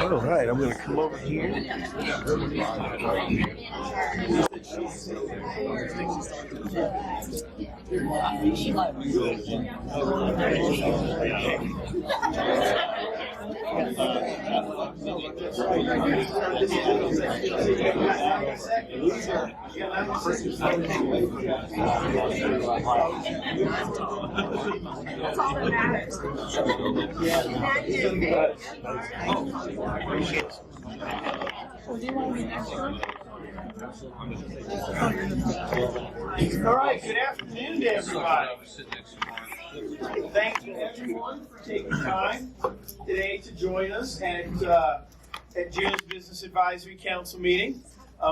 All right, I'm going to come over here. That's all that matters. All right, good afternoon to everybody. Thank you everyone for taking time today to join us at June's Business Advisory Council meeting.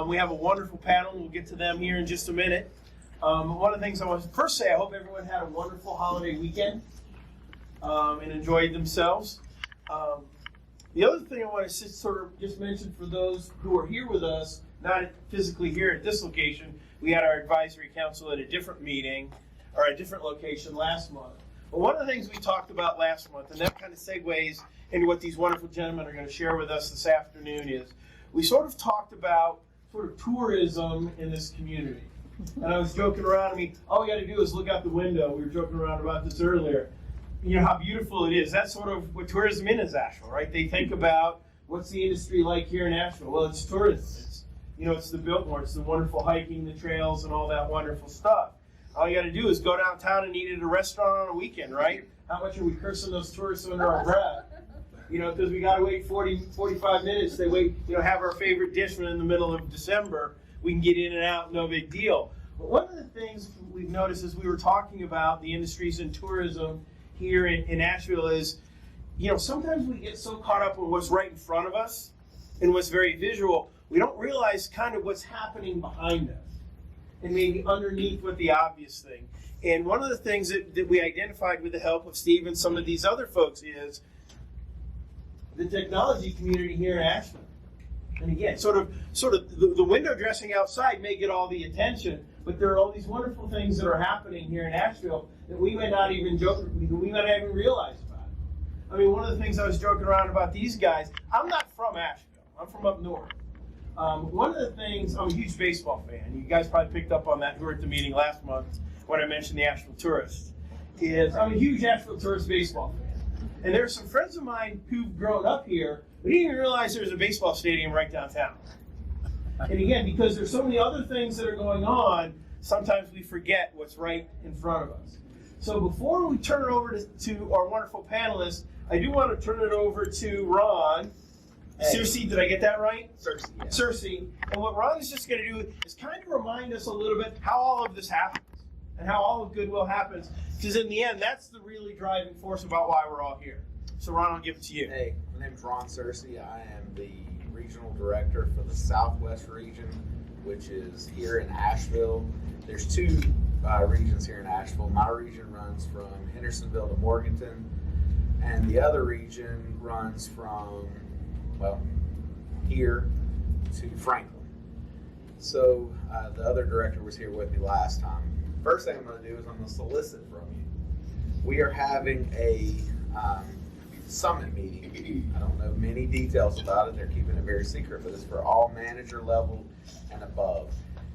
We have a wonderful panel. We'll get to them here in just a minute. One of the things I want to first say, I hope everyone had a wonderful holiday weekend and enjoyed themselves. The other thing I want to sort of just mention for those who are here with us, not physically here at this location, we had our advisory council at a different meeting or a different location last month. But one of the things we talked about last month, and that kind of segues into what these wonderful gentlemen are going to share with us this afternoon, is we sort of talked about sort of tourism in this community. And I was joking around. I mean, all we got to do is look out the window. We were joking around about this earlier. You know how beautiful it is. That's sort of what tourism is, Asheville, right? They think about what's the industry like here in Asheville. Well, it's tourism. It's the Biltmore. It's the wonderful hiking, the trails, and all that wonderful stuff. All you got to do is go downtown and eat at a restaurant on a weekend, right? How much are we cursing those tourists under our breath? Because we got to wait 45 minutes. They wait, have our favorite dish in the middle of December. We can get in and out, no big deal. But one of the things we've noticed as we were talking about the industries in tourism here in Asheville is, sometimes we get so caught up in what's right in front of us and what's very visual, we don't realize kind of what's happening behind us and maybe underneath what the obvious thing. And one of the things that we identified with the help of Steve and some of these other folks is the technology community here in Asheville. And again, sort of the window dressing outside may get all the attention, but there are all these wonderful things that are happening here in Asheville that we may not even realize about. I mean, one of the things I was joking around about these guys, I'm not from Asheville. I'm from up north. One of the things, I'm a huge baseball fan. You guys probably picked up on that who were at the meeting last month when I mentioned the Asheville Tourists. I'm a huge Asheville Tourist baseball fan. And there are some friends of mine who've grown up here, but didn't even realize there's a baseball stadium right downtown. And again, because there's so many other things that are going on, sometimes we forget what's right in front of us. So before we turn it over to our wonderful panelists, I do want to turn it over to Ron. Cersei, did I get that right? Cersei. Yeah. Cersei. And what Ron is just going to do is kind of remind us a little bit how all of this happens and how all of goodwill happens. Because in the end, that's the really driving force about why we're all here. So Ron, I'll give it to you. Hey, my name is Ron Cersei. I am the regional director for the Southwest region, which is here in Asheville. There's two regions here in Asheville. My region runs from Hendersonville to Morganton, and the other region runs from, here to Franklin. So the other director was here with me last time. First thing I'm going to do is I'm going to solicit from you. We are having a summit meeting. I don't know many details about it. They're keeping it very secret, but it's for all manager level and above.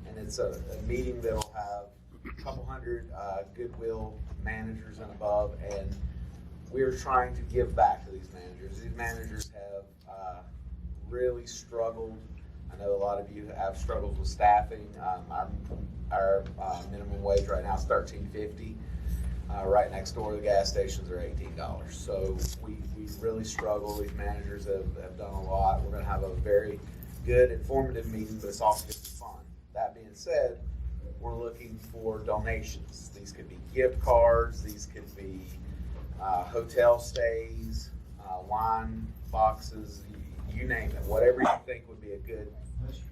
And it's a meeting that will have a couple hundred goodwill managers and above, and we're trying to give back to these managers. These managers have really struggled. I know a lot of you have struggles with staffing. Our minimum wage right now is $13.50. Right next door to the gas stations are $18. So we really struggle. These managers have done a lot. We're going to have a very good, informative meeting, but it's also going to be fun. That being said, we're looking for donations. These could be gift cards. These could be hotel stays, wine boxes, you name it. Whatever you think would be a good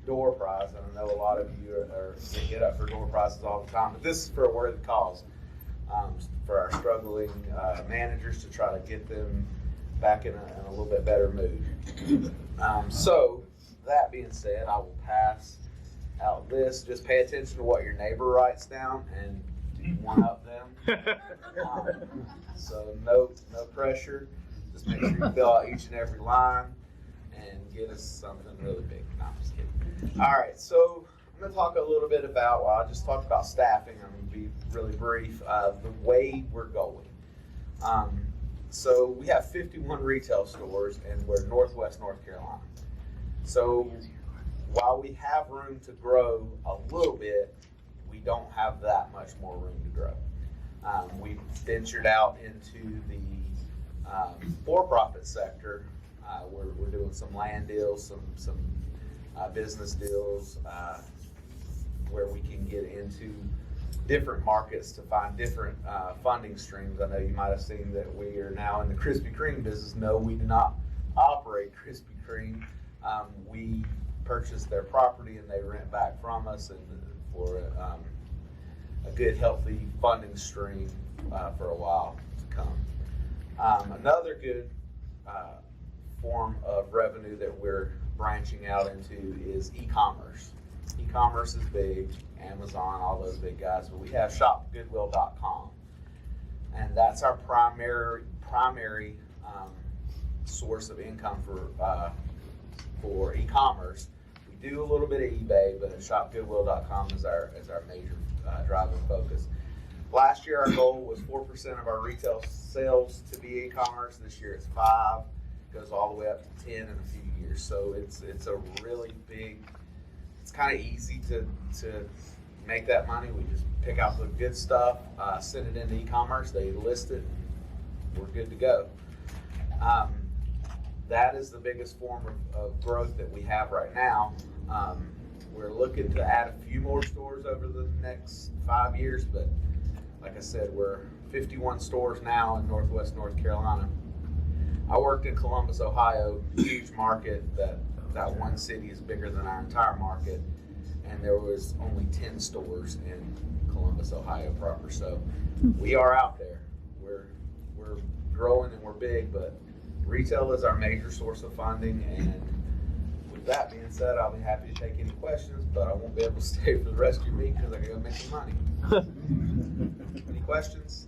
door prize. And I know a lot of you are get up for door prizes all the time, but this is for a worthy cause. For our struggling managers to try to get them back in a little bit better mood. So that being said, I will pass out this. Just pay attention to what your neighbor writes down and one up them. So no pressure. Just make sure you fill out each and every line. and get us something really big. No, I'm just kidding. All right, so I'm going to talk a little bit about, well, I just talked about staffing. I'm going to be really brief. The way we're going. So we have 51 retail stores, and we're Northwest North Carolina. So while we have room to grow a little bit, we don't have that much more room to grow. We've ventured out into the for-profit sector. We're doing some land deals, some business deals, where we can get into different markets to find different funding streams. I know you might have seen that we are now in the Krispy Kreme business. No, we do not operate Krispy Kreme. We purchase their property and they rent back from us, and for a good, healthy funding stream for a while to come. Another good form of revenue that we're branching out into is e-commerce. E-commerce is big, Amazon, all those big guys, but we have shopgoodwill.com, and that's our primary source of income for e-commerce. We do a little bit of eBay, but shopgoodwill.com is our major driving focus. Last year, our goal was 4% of our retail sales to be e-commerce. This year, it's 5%. Goes all the way up to 10 in a few years. So it's a really big. It's kind of easy to make that money. We just pick out the good stuff, send it into e-commerce. They list it, and we're good to go. That is the biggest form of growth that we have right now. We're looking to add a few more stores over the next 5 years, but like I said, we're 51 stores now in Northwest North Carolina. I worked in Columbus, Ohio, huge market. That one city is bigger than our entire market, and there was only 10 stores in Columbus, Ohio proper. So we are out there. We're growing and we're big, but retail is our major source of funding. And with that being said, I'll be happy to take any questions, but I won't be able to stay for the rest of your meeting because I gotta go make some money. Any questions?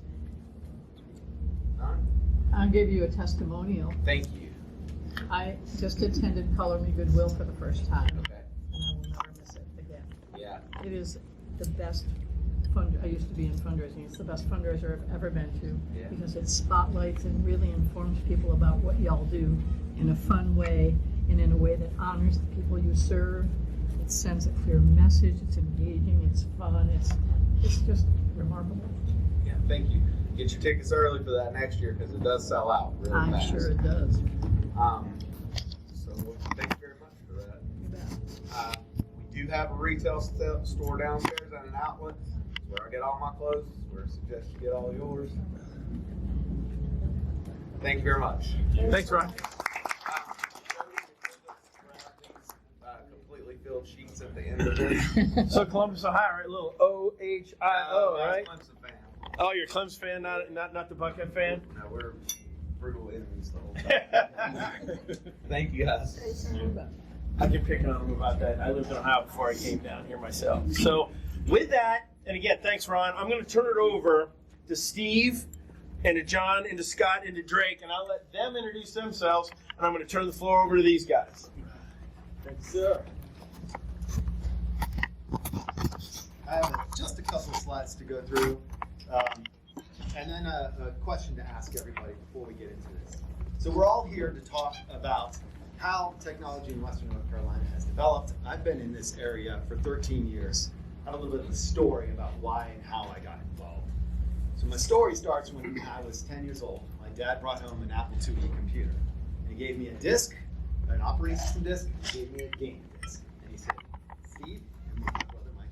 None? I'll give you a testimonial. Thank you. I just attended Color Me Goodwill for the first time, Okay. and I will never miss it again. Yeah. It is the best I used to be in fundraising. It's the best fundraiser I've ever been to, Yeah. because it spotlights and really informs people about what y'all do in a fun way and in a way that honors the people you serve. It sends a clear message. It's engaging. It's fun. It's just remarkable. Yeah, thank you. Get your tickets early for that next year because it does sell out really I'm fast. sure it does. So thank you very much for that. You bet. We do have a retail store downstairs and an outlet. It's where I get all my clothes. It's where I suggest you get all yours. Thank you very much. Thanks, Ron. Completely filled sheets at the end of this. So Columbus, Ohio, right? Little OHIO, right? Clemson fan. Oh, you're a Clemson fan, not the Buckhead fan? No, we're brutal enemies the whole time. Thank you guys. I can pick on them about that. I lived in Ohio before I came down here myself. So with that, and again, thanks, Ron. I'm going to turn it over to Steve and to John and to Scott and to Drake, and I'll let them introduce themselves, and I'm going to turn the floor over to these guys. Thanks, sir. I have just a couple of slides to go through, and then a question to ask everybody before we get into this. So we're all here to talk about how technology in Western North Carolina has developed. I've been in this area for 13 years. I have a little bit of a story about why and how I got involved. So my story starts when I was 10 years old. My dad brought home an Apple IIe computer. He gave me a disk, an operating system disk, and he gave me a game disk. And he said, Steve, and my brother Mike,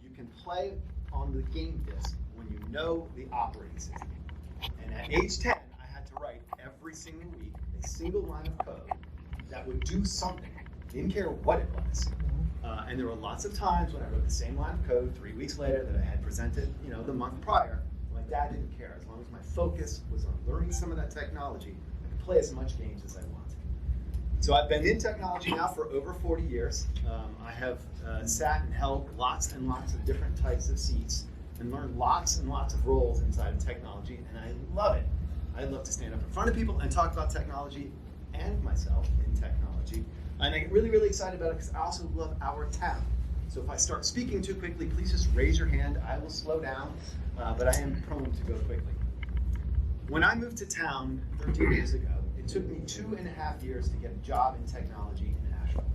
you can play on the game disk when you know the operating system. And at age 10, I had to write every single week a single line of code that would do something. Didn't care what it was. And there were lots of times when I wrote the same line of code 3 weeks later that I had presented, the month prior. My dad didn't care. As long as my focus was on learning some of that technology, I could play as much games as I wanted. So I've been in technology now for over 40 years. I have sat and held lots and lots of different types of seats and learned lots and lots of roles inside of technology, and I love it. I love to stand up in front of people and talk about technology and myself in technology. technology. And I get really, really excited about it because I also love our town. So if I start speaking too quickly, please just raise your hand. I will slow down, but I am prone to go quickly. When I moved to town 13 years ago, it took me 2.5 years to get a job in technology in Asheville.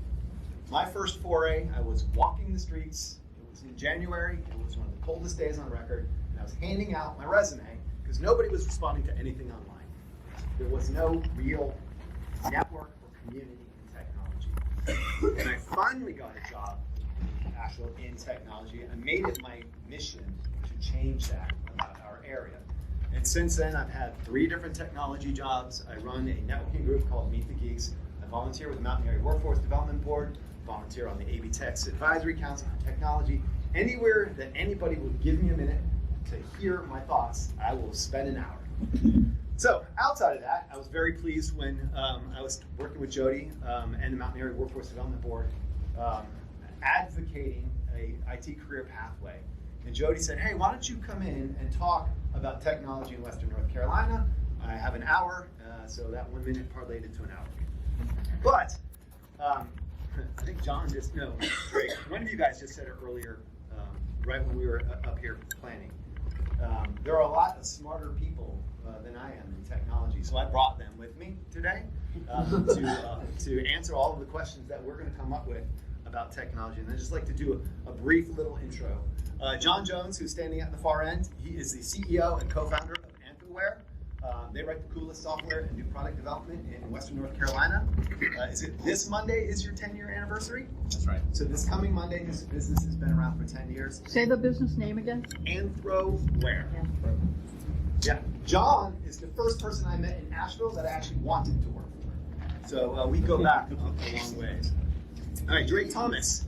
My first foray, I was walking the streets. It was in January. It was one of the coldest days on record. And I was handing out my resume because nobody was responding to anything online. There was no real network or community in technology. And I finally got a job in Asheville in technology. I made it my mission to change that about our area. And since then, I've had 3 different technology jobs. I run a networking group called Meet the Geeks. I volunteer with the Mountain Area Workforce Development Board, volunteer on the AB Tech's Advisory Council on Technology. Anywhere that anybody would give me a minute to hear my thoughts, I will spend an hour. So outside of that, I was very pleased when I was working with Jody and the Mountain Area Workforce Development Board advocating a IT career pathway. And Jody said, hey, why don't you come in and talk about technology in Western North Carolina? I have an hour, so that 1 minute parlayed into an hour. But I think John just, no, Drake, one of you guys just said it earlier, right when we were up here planning. There are a lot of smarter people than I am in technology, so I brought them with me today to answer all of the questions that we're going to come up with about technology. And I'd just like to do a brief little intro. Jon Jones, who's standing at the far end, he is the CEO and co-founder of Anthroware. They write the coolest software and new product development in Western North Carolina. Is it this Monday is your 10-year anniversary? That's right. So this coming Monday, this business has been around for 10 years. Say the business name again. Anthroware. Yeah, John is the first person I met in Asheville that I actually wanted to work for. So we go back a long ways. All right, Drake Thomas,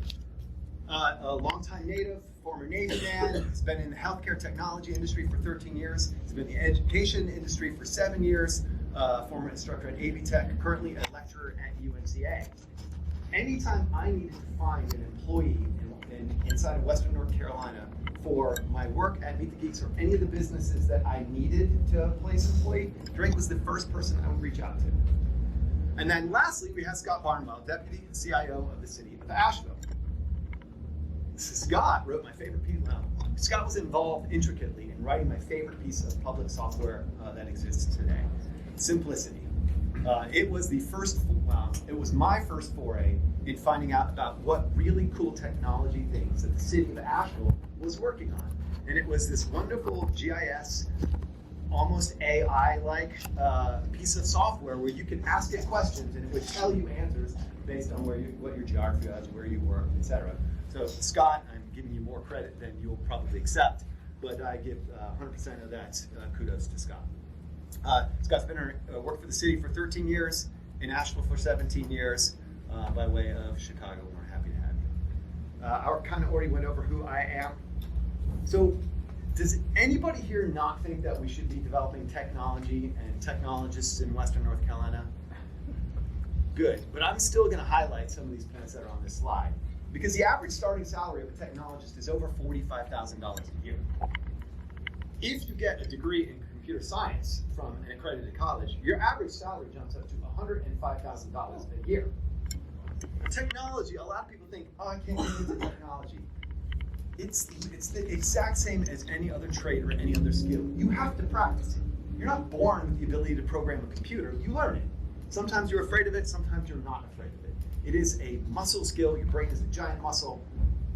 a longtime native, former Navy man. He's been in the healthcare technology industry for 13 years. He's been in the education industry for 7 years. Former instructor at AB Tech, currently a lecturer at UNCA. Anytime I needed to find an employee inside of Western North Carolina for my work at Meet the Geeks or any of the businesses that I needed to place an employee, Drake was the first person I would reach out to. And then lastly, we have Scott Barnwell, Deputy CIO of the City of Asheville. Scott wrote my favorite piece. Well, Scott was involved intricately in writing my favorite piece of public software that exists today, Simplicity. It was my first foray in finding out about what really cool technology things that the City of Asheville was working on. And it was this wonderful GIS, almost AI-like piece of software where you could ask it questions and it would tell you answers based on what your geography was, where you work, etc. So Scott, I'm giving you more credit than you'll probably accept, but I give 100% of that kudos to Scott. Scott's been worked for the city for 13 years, in Asheville for 17 years, by way of Chicago. We're happy to have you. Our kind of already went over who I am. So does anybody here not think that we should be developing technology and technologists in Western North Carolina? Good, but I'm still going to highlight some of these points that are on this slide. Because the average starting salary of a technologist is over $45,000 a year. If you get a degree in computer science from an accredited college, your average salary jumps up to $105,000 a year. Technology, a lot of people think, oh, I can't get into technology. It's the exact same as any other trade or any other skill. You have to practice it. You're not born with the ability to program a computer, you learn it. Sometimes you're afraid of it, sometimes you're not afraid of it. It is a muscle skill. Your brain is a giant muscle.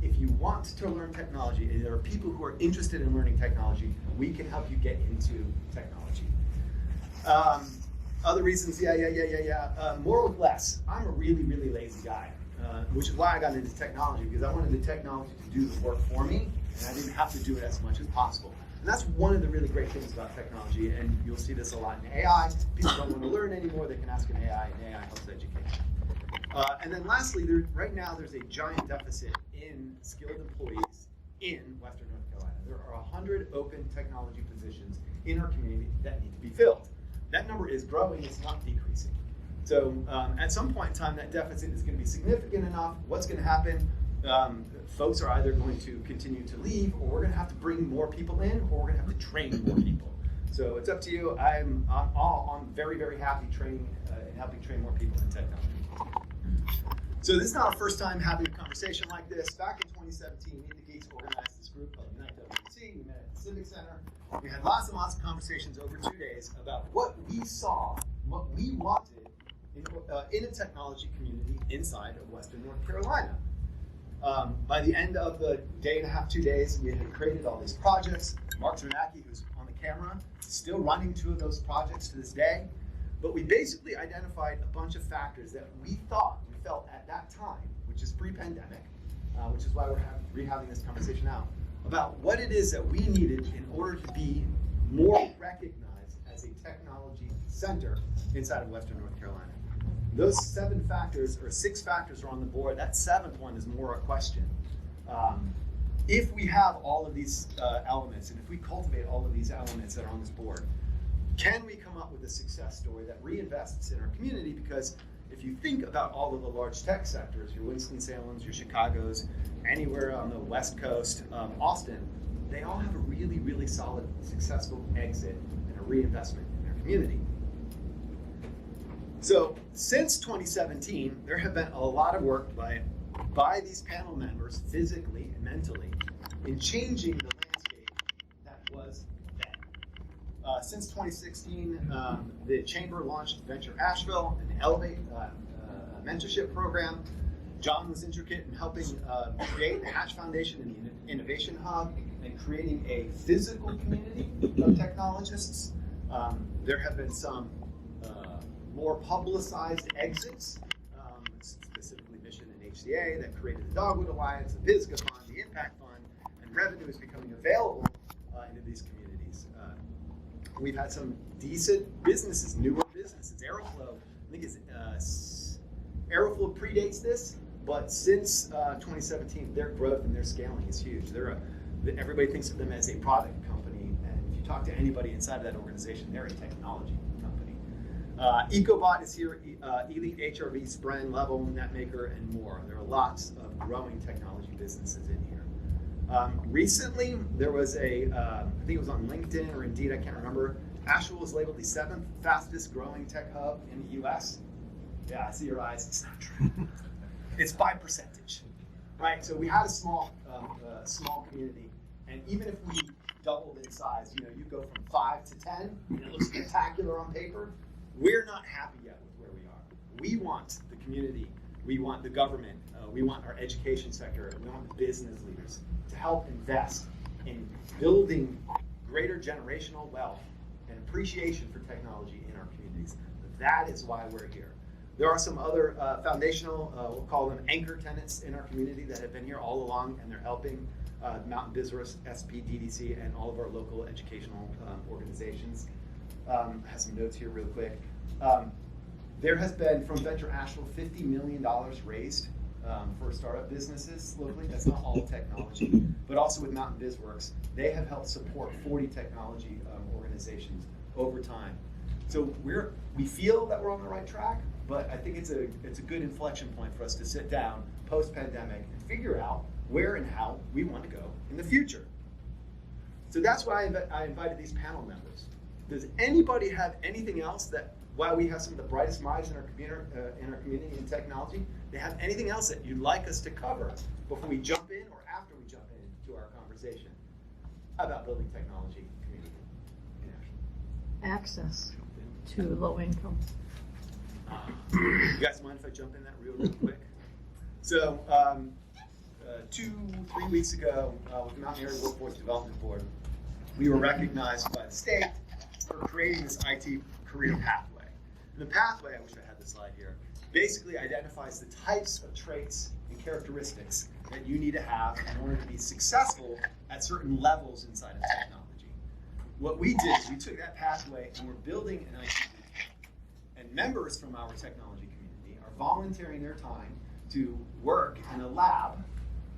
If you want to learn technology, and there are people who are interested in learning technology, we can help you get into technology. Other reasons, more with less. I'm a really, really lazy guy, which is why I got into technology, because I wanted the technology to do the work for me, and I didn't have to do it as much as possible. And that's one of the really great things about technology, and you'll see this a lot in AI. People don't want to learn anymore, they can ask an AI, and AI helps education. And then lastly, right now there's a giant deficit in skilled employees in Western North Carolina. There are 100 open technology positions in our community that need to be filled. That number is growing, it's not decreasing. So at some point in time, that deficit is going to be significant enough. What's going to happen? Folks are either going to continue to leave, or we're going to have to bring more people in, or we're going to have to train more people. So it's up to you. I'm very, very happy training and helping train more people in technology. So this is not our first time having a conversation like this. Back in 2017, Meet the Geeks organized this group called Unite WC. We met at the Civic Center. We had lots and lots of conversations over 2 days about what we saw, what we wanted in a technology community inside of Western North Carolina. By the end of the day and a half, 2 days, we had created all these projects. Mark Zernacki, who's on the camera, is still running 2 of those projects to this day. But we basically identified a bunch of factors that we felt at that time, which is pre-pandemic, which is why we're rehaving this conversation now, about what it is that we needed in order to be more recognized as a technology center inside of Western North Carolina. Those 7 factors, or 6 factors are on the board. That 7th one is more a question. If we have all of these elements, and if we cultivate all of these elements that are on this board, can we come up with a success story that reinvests in our community? Because if you think about all of the large tech sectors, your Winston-Salems, your Chicagos, anywhere on the West Coast, Austin, they all have a really, really solid, successful exit and a reinvestment in their community. So since 2017, there have been a lot of work by these panel members, physically and mentally, in changing the landscape that was then. Since 2016, the Chamber launched Venture Asheville, an Elevate mentorship program. Jon was intricate in helping create the Hatch Foundation and the Innovation Hub and creating a physical community of technologists. There have been some more publicized exits, specifically Mission and HCA, that created the Dogwood Alliance, the Pisgah Fund, the Impact Fund, and revenue is becoming available into these communities. We've had some decent businesses, newer businesses. Aeroflow, I think Aeroflow predates this, but since 2017, their growth and their scaling is huge. Everybody thinks of them as a product company, and if you talk to anybody inside of that organization, they're a technology company. EcoBot is here, Elite HRV, Spren, Level, Netmaker, and more. There are lots of growing technology businesses in here. Recently, there was I think it was on LinkedIn or Indeed, I can't remember. Asheville was labeled the 7th fastest growing tech hub in the US. Yeah, I see your eyes, it's not true. It's by percentage, right? So we had a small community, and even if we doubled in size, you go from 5 to 10, and it looks spectacular on paper. We're not happy yet with where we are. We want the community, we want the government, we want our education sector, we want the business leaders to help invest in building greater generational wealth and appreciation for technology in our communities. That is why we're here. There are some other foundational, we'll call them anchor tenants in our community that have been here all along, and they're helping Mountain Business, SP, DDC, and all of our local educational organizations. I have some notes here real quick. There has been, from Venture Asheville, $50 million raised for startup businesses locally. That's not all technology, but also with Mountain BizWorks, they have helped support 40 technology organizations over time. So we feel that we're on the right track, but I think it's a good inflection point for us to sit down post-pandemic and figure out where and how we want to go in the future. So that's why I invited these panel members. Does anybody have anything else that, while we have some of the brightest minds in our community in technology, they have anything else that you'd like us to cover before we jump in or after we jump into our conversation about building technology community in Asheville? Access to low income. You guys mind if I jump in that real quick? So 2-3 weeks ago, with the Mountain Area Workforce Development Board, we were recognized by the state for creating this IT career pathway. And the pathway, I wish I had the slide here, basically identifies the types of traits and characteristics that you need to have in order to be successful at certain levels inside of technology. What we did is we took that pathway and we're building an IT bootcamp. And members from our technology community are volunteering their time to work in a lab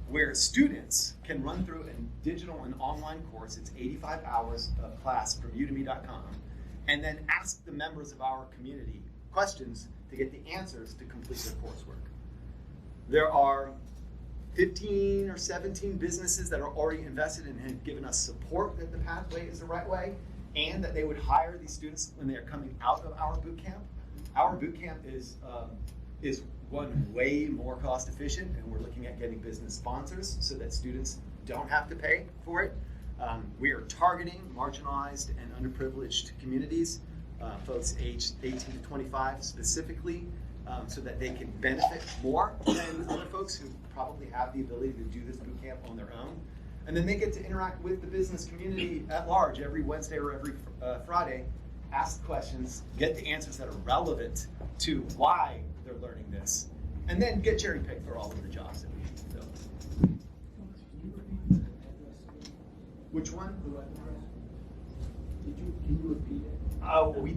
where students can run through a digital and online course. It's 85 hours of class from udemy.com, and then ask the members of our community questions to get the answers to complete their coursework. There are 15 or 17 businesses that are already invested and have given us support that the pathway is the right way, and that they would hire these students when they are coming out of our boot camp. Our boot camp is is one, way more cost efficient, and we're looking at getting business sponsors so that students don't have to pay for it. We are targeting marginalized and underprivileged communities, folks aged 18 to 25 specifically, so that they can benefit more than other folks who probably have the ability to do this boot camp on their own. And then they get to interact with the business community at large every Wednesday or every Friday, ask questions, get the answers that are relevant to why they're learning this, and then get cherry picked for all of the jobs that we fill. Which one? Can you repeat it? Oh, I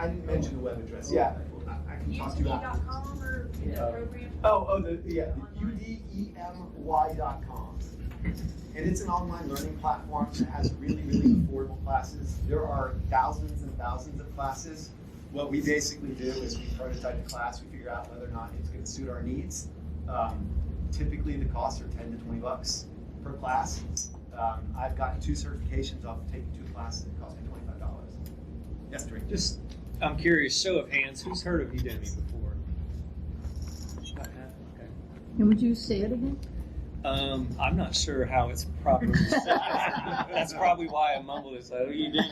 didn't mention the web address. Yeah, I can talk to you about. UDE.com or the program? The udemy.com. And it's an online learning platform that has really, really affordable classes. There are thousands and thousands of classes. What we basically do is we prototype a class, we figure out whether or not it's going to suit our needs. Typically the costs are $10 to $20 per class. I've gotten 2 certifications off of taking 2 classes that cost me $25. Yes, Drake. Just, I'm curious, show of hands, who's heard of Udemy before? Okay. And would you say it again? I'm not sure how it's properly said. That's probably why I mumbled it. So Udemy.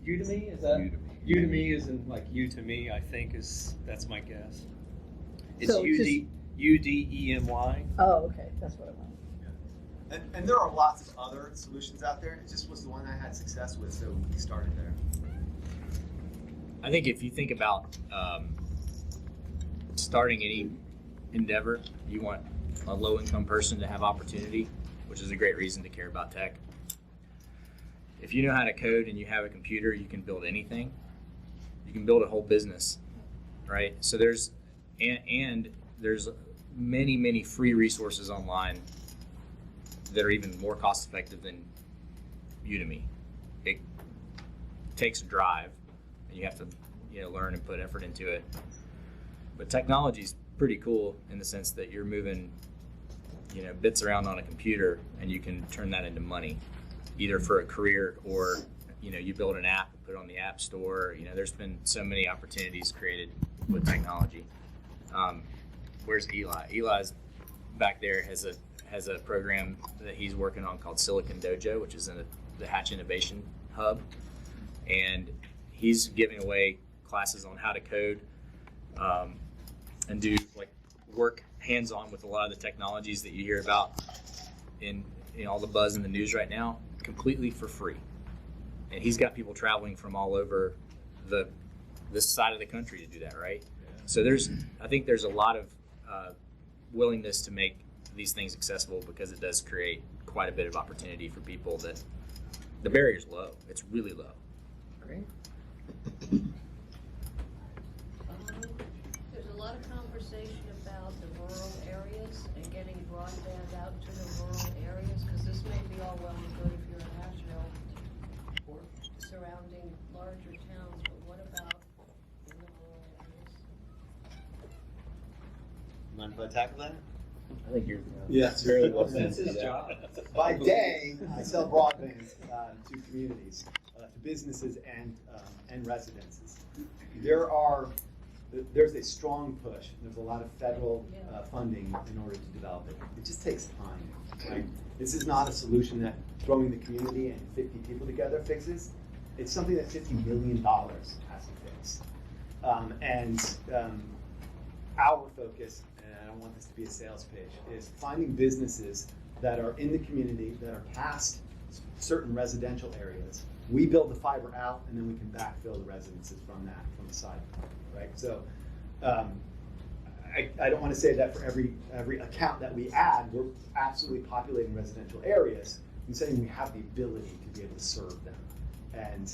Udemy, is that? Udemy is in like you to me, I think that's my guess. It's So UDEMY. Oh, okay, that's what I meant. And there are lots of other solutions out there. It just was the one I had success with, so we started there. I think if you think about starting any endeavor, you want a low-income person to have opportunity, which is a great reason to care about tech. If you know how to code and you have a computer, you can build anything. You can build a whole business, right? So there's many free resources online that are even more cost-effective than Udemy. It takes drive, and you have to learn and put effort into it. But technology is pretty cool in the sense that you're moving bits around on a computer, and you can turn that into money, either for a career or you build an app, put it on the app store. There's been so many opportunities created with technology. Where's Eli? Eli's back there has a program that he's working on called Silicon Dojo, which is in the Hatch Innovation Hub, and he's giving away classes on how to code and do work hands-on with a lot of the technologies that you hear about in all the buzz in the news right now, completely for free. And he's got people traveling from all over this side of the country to do that, right? So I think there's a lot of willingness to make these things accessible, because it does create quite a bit of opportunity for people that the barrier's low. It's really low. Great. There's a lot of conversation about the rural areas and getting broadband out to the rural areas, because this may be all well and good if you're in Asheville or surrounding larger towns, but what about in the rural areas? Mind if I tackle that? I think you're Yes. very well That's his job. By day, I sell broadband to communities, to businesses and residences. There's a strong push. There's a lot of federal funding in order to develop it. It just takes time, right? This is not a solution that throwing the community and 50 people together fixes. It's something that $50 million has to fix. Our focus, and I don't want this to be a sales pitch, is finding businesses that are in the community, that are past certain residential areas. We build the fiber out, and then we can backfill the residences from the side, right? So I don't want to say that for every account that we add, we're absolutely populating residential areas. I'm saying we have the ability to be able to serve them. And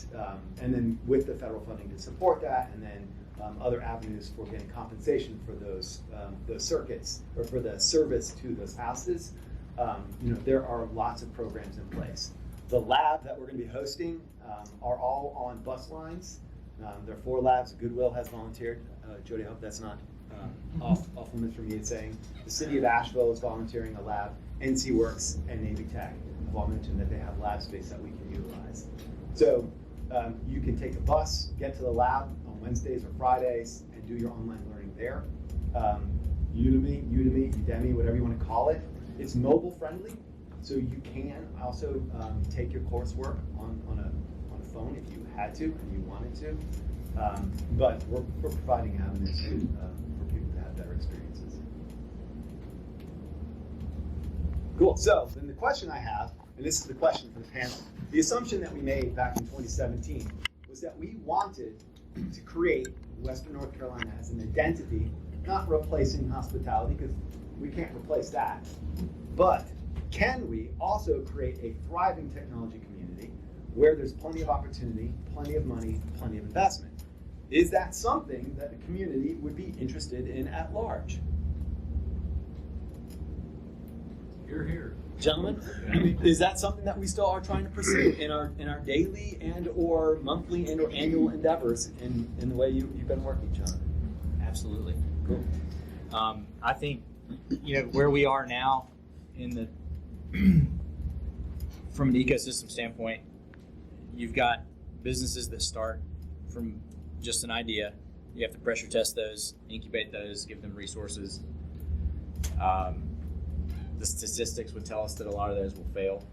then with the federal funding to support that, and then other avenues for getting compensation for those circuits, or for the service to those houses, there are lots of programs in place. The lab that we're going to be hosting are all on bus lines. There are 4 labs. Goodwill has volunteered. Jody, I hope that's not off limits for me to saying. The city of Asheville is volunteering a lab. NC Works and Navy Tech have all mentioned that they have lab space that we can utilize. So you can take a bus, get to the lab on Wednesdays or Fridays, and do your online learning there. Udemy, whatever you want to call it. It's mobile friendly, so you can also take your coursework on a phone if you had to and you wanted to. But we're providing avenues for people to have better experiences. Cool. So then the question I have, and this is the question for the panel, the assumption that we made back in 2017 was that we wanted to create Western North Carolina as an identity, not replacing hospitality, because we can't replace that. But can we also create a thriving technology community where there's plenty of opportunity, plenty of money, plenty of investment? Is that something that the community would be interested in at large? Here. Gentlemen, is that something that we still are trying to pursue in our daily and or monthly and or annual endeavors in the way you've been working, John? Absolutely. Cool. I think, where we are now in the from an ecosystem standpoint, you've got businesses that start from just an idea. You have to pressure test those, incubate those, give them resources. The statistics would tell us that a lot of those will fail.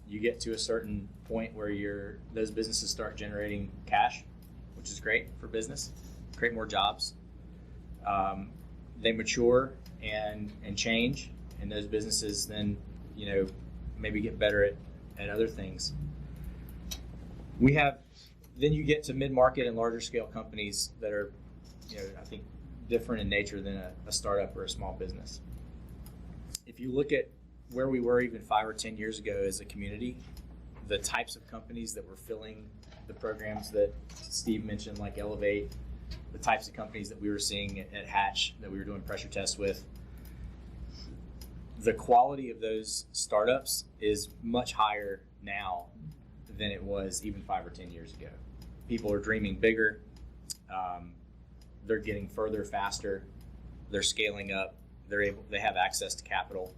You get to a certain point where those businesses start generating cash, which is great for business, create more jobs. They mature and change, and those businesses then, maybe get better at other things. Then you get to mid-market and larger scale companies that are, I think different in nature than a startup or a small business. If you look at where we were even 5 or 10 years ago as a community, the types of companies that were filling the programs that Steve mentioned, like Elevate, the types of companies that we were seeing at Hatch that we were doing pressure tests with, the quality of those startups is much higher now than it was even 5 or 10 years ago. People are dreaming bigger. They're getting further faster. They're scaling up. They have access to capital.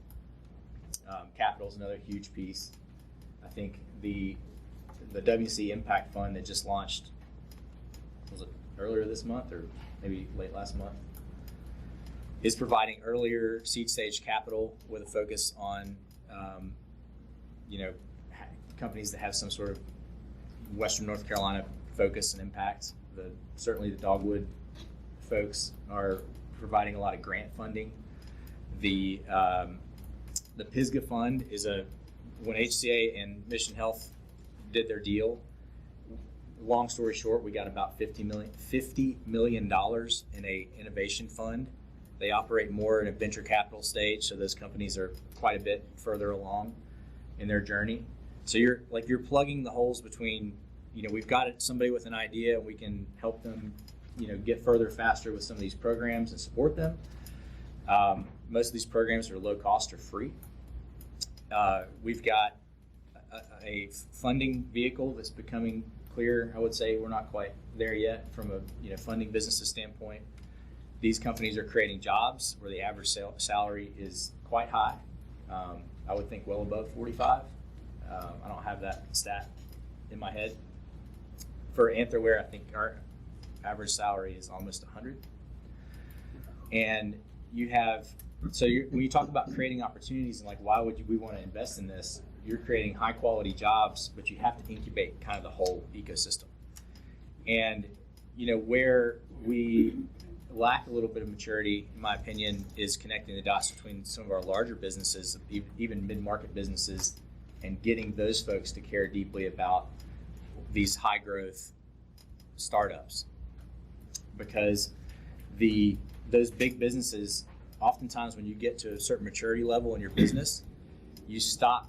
Capital is another huge piece. I think the WC Impact Fund that just launched, was it earlier this month or maybe late last month, is providing earlier seed stage capital with a focus on companies that have some sort of Western North Carolina focus and impact. Certainly the Dogwood folks are providing a lot of grant funding. The Pisgah Fund is when HCA and Mission Health did their deal, long story short, we got about $50 million in a innovation fund. They operate more in a venture capital stage, so those companies are quite a bit further along in their journey. So you're plugging the holes between, we've got somebody with an idea and we can help them, get further faster with some of these programs and support them. Most of these programs are low cost or free. We've got a funding vehicle that's becoming clear. I would say we're not quite there yet from a funding businesses standpoint. These companies are creating jobs where the average salary is quite high. I would think well above 45. I don't have that stat in my head. For Anthroware, I think our average salary is almost 100. And when you talk about creating opportunities and why would we want to invest in this, you're creating high quality jobs, but you have to incubate kind of the whole ecosystem. And where we lack a little bit of maturity, in my opinion, is connecting the dots between some of our larger businesses, even mid-market businesses, and getting those folks to care deeply about these high growth startups. Because those big businesses, oftentimes when you get to a certain maturity level in your business, you stop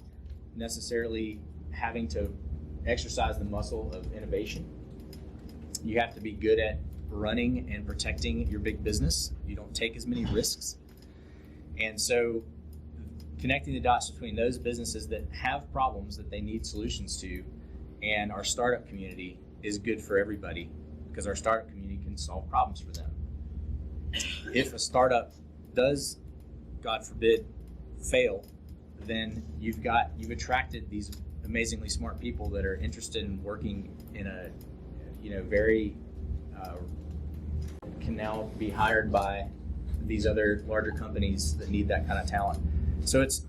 necessarily having to exercise the muscle of innovation. You have to be good at running and protecting your big business. You don't take as many risks. And so connecting the dots between those businesses that have problems that they need solutions to and our startup community is good for everybody, because our startup community can solve problems for them. If a startup does, God forbid, fail, then you've attracted these amazingly smart people that are interested in working in a very can now be hired by these other larger companies that need that kind of talent. So it's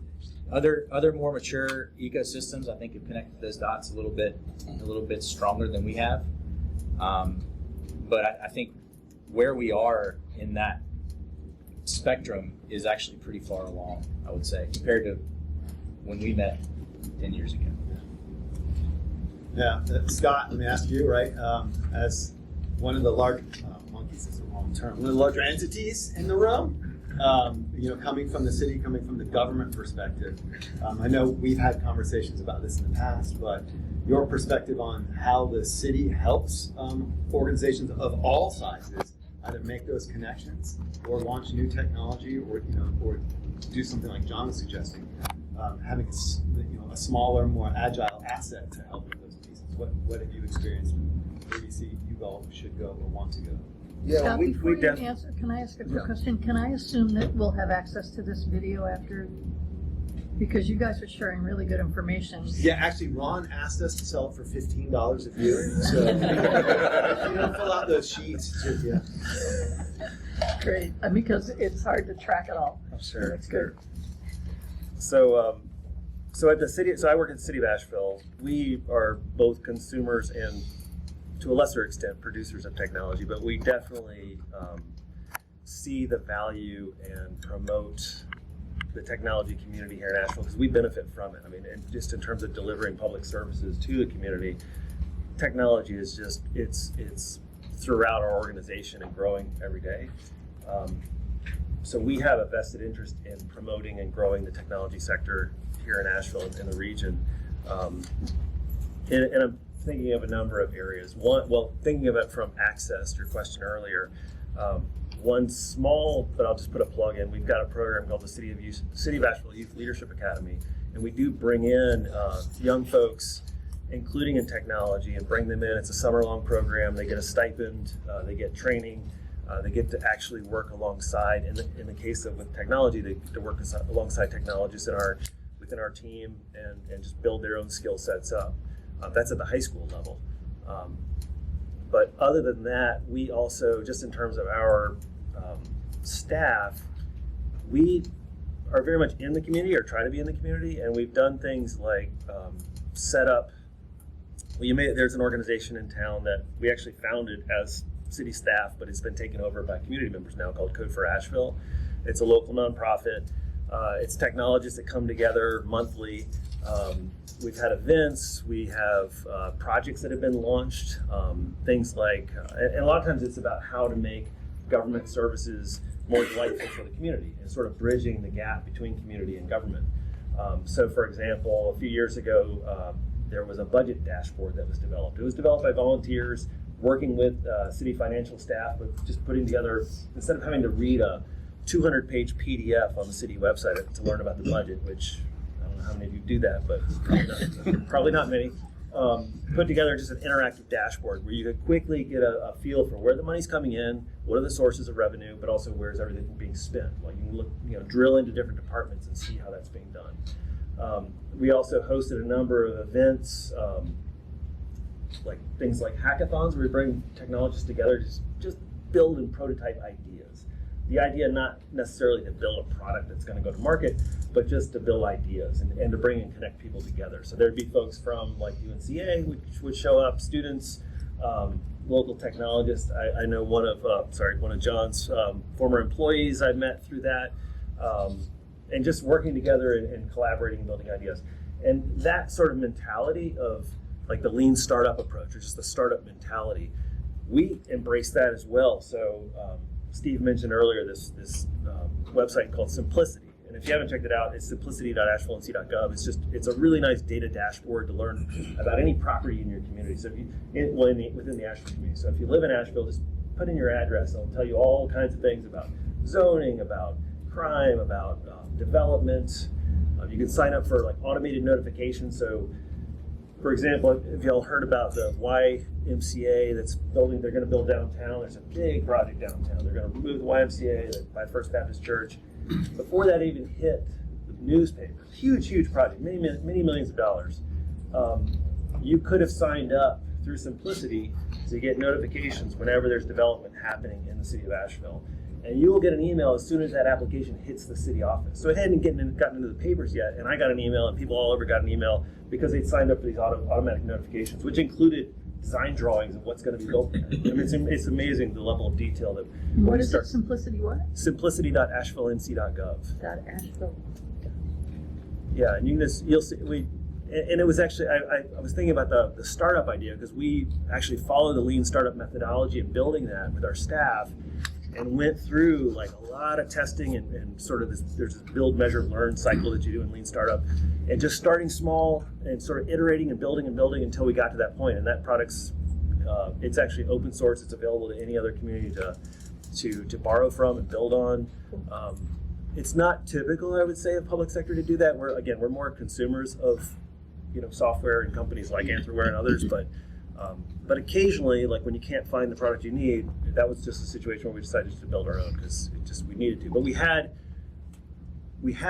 other more mature ecosystems, I think, have connected those dots a little bit stronger than we have. But I think where we are in that spectrum is actually pretty far along, I would say, compared to when we met 10 years ago. Yeah, Scott, let me ask you, right? As one of the large monkeys is the wrong term. One of the larger entities in the room. Coming from the city, coming from the government perspective. I know we've had conversations about this in the past, but your perspective on how the city helps organizations of all sizes either make those connections or launch new technology, or do something like John was suggesting, having a smaller, more agile asset to help with those pieces. What have you experienced? Where do you see you all should go or want to go? Yeah, Scott, we before you definitely. answer, can I ask a quick question? Can I assume that we'll have access to this video after? Because you guys are sharing really good information. Yeah, actually, Ron asked us to sell it for $15 a view. So if you don't fill out those sheets, yeah. Great, because it's hard to track it all. Sure. That's good. So at the city, so I work at the city of Asheville. We are both consumers and, to a lesser extent, producers of technology, but we definitely see the value and promote the technology community here in Asheville because we benefit from it. I mean, and just in terms of delivering public services to the community, technology is just, it's throughout our organization and growing every day. So we have a vested interest in promoting and growing the technology sector here in Asheville and in the region. And I'm thinking of a number of areas. Thinking of it from access, your question earlier, one small, but I'll just put a plug in, we've got a program called the City of Asheville Youth Leadership Academy, and we do bring in young folks, including in technology, and bring them in. It's a summer-long program. They get a stipend, they get training, they get to actually work alongside, in the case of with technology, they get to work alongside technologists within our team and just build their own skill sets up. That's at the high school level. But other than that, we also, just in terms of our staff, we are very much in the community or try to be in the community, and we've done things like set up, there's an organization in town that we actually founded as city staff, but it's been taken over by community members now, called Code for Asheville. It's a local nonprofit. It's technologists that come together monthly. We've had events, we have projects that have been launched, things like, and a lot of times it's about how to make government services more delightful for the community and sort of bridging the gap between community and government. So for example, a few years ago, there was a budget dashboard that was developed. It was developed by volunteers working with city financial staff, but just putting together, instead of having to read a 200-page PDF on the city website to learn about the budget, which I don't know how many of you do that, but probably not many. Put together just an interactive dashboard where you could quickly get a feel for where the money's coming in, what are the sources of revenue, but also where's everything being spent. Like you can look, drill into different departments and see how that's being done. We also hosted a number of events, like things like hackathons, where we bring technologists together to just build and prototype ideas. The idea not necessarily to build a product that's going to go to market, but just to build ideas and to bring and connect people together. So there'd be folks from like UNCA, which would show up, students, local technologists. I know one of John's former employees I met through that, and just working together and collaborating and building ideas. And that sort of mentality of like the lean startup approach, or just the startup mentality, we embrace that as well. So Steve mentioned earlier this website called Simplicity. And if you haven't checked it out, it's simplicity.ashevillec.gov. It's a really nice data dashboard to learn about any property in your community. So within the Asheville community. So if you live in Asheville, just put in your address and it'll tell you all kinds of things about zoning, about crime, about development. You can sign up for like automated notifications. So for example, if y'all heard about the YMCA they're going to build downtown. There's a big project downtown. They're going to move the YMCA by First Baptist Church. Before that even hit the newspaper, huge project, many millions of dollars. You could have signed up through Simplicity So you get notifications whenever there's development happening in the city of Asheville. And you will get an email as soon as that application hits the city office. So it hadn't gotten into the papers yet, and I got an email, and people all over got an email because they'd signed up for these automatic notifications, which included design drawings of what's going to be built there. I mean, it's amazing the level of detail that. What is it? Simplicity what? Simplicity.ashevillennc.gov. Asheville. Yeah, and you'll see and it was actually I was thinking about the startup idea because we actually follow the lean startup methodology and building that with our staff, and went through like a lot of testing and sort of there's this build, measure, learn cycle that you do in lean startup, and just starting small and sort of iterating and building until we got to that point. And that product's it's actually open source. It's available to any other community to borrow from and build on. It's not typical, I would say, of public sector to do that. We're more consumers of software and companies like Anthroware and others, but occasionally, like when you can't find the product you need, that was just a situation where we decided to build our own because we needed to. But we had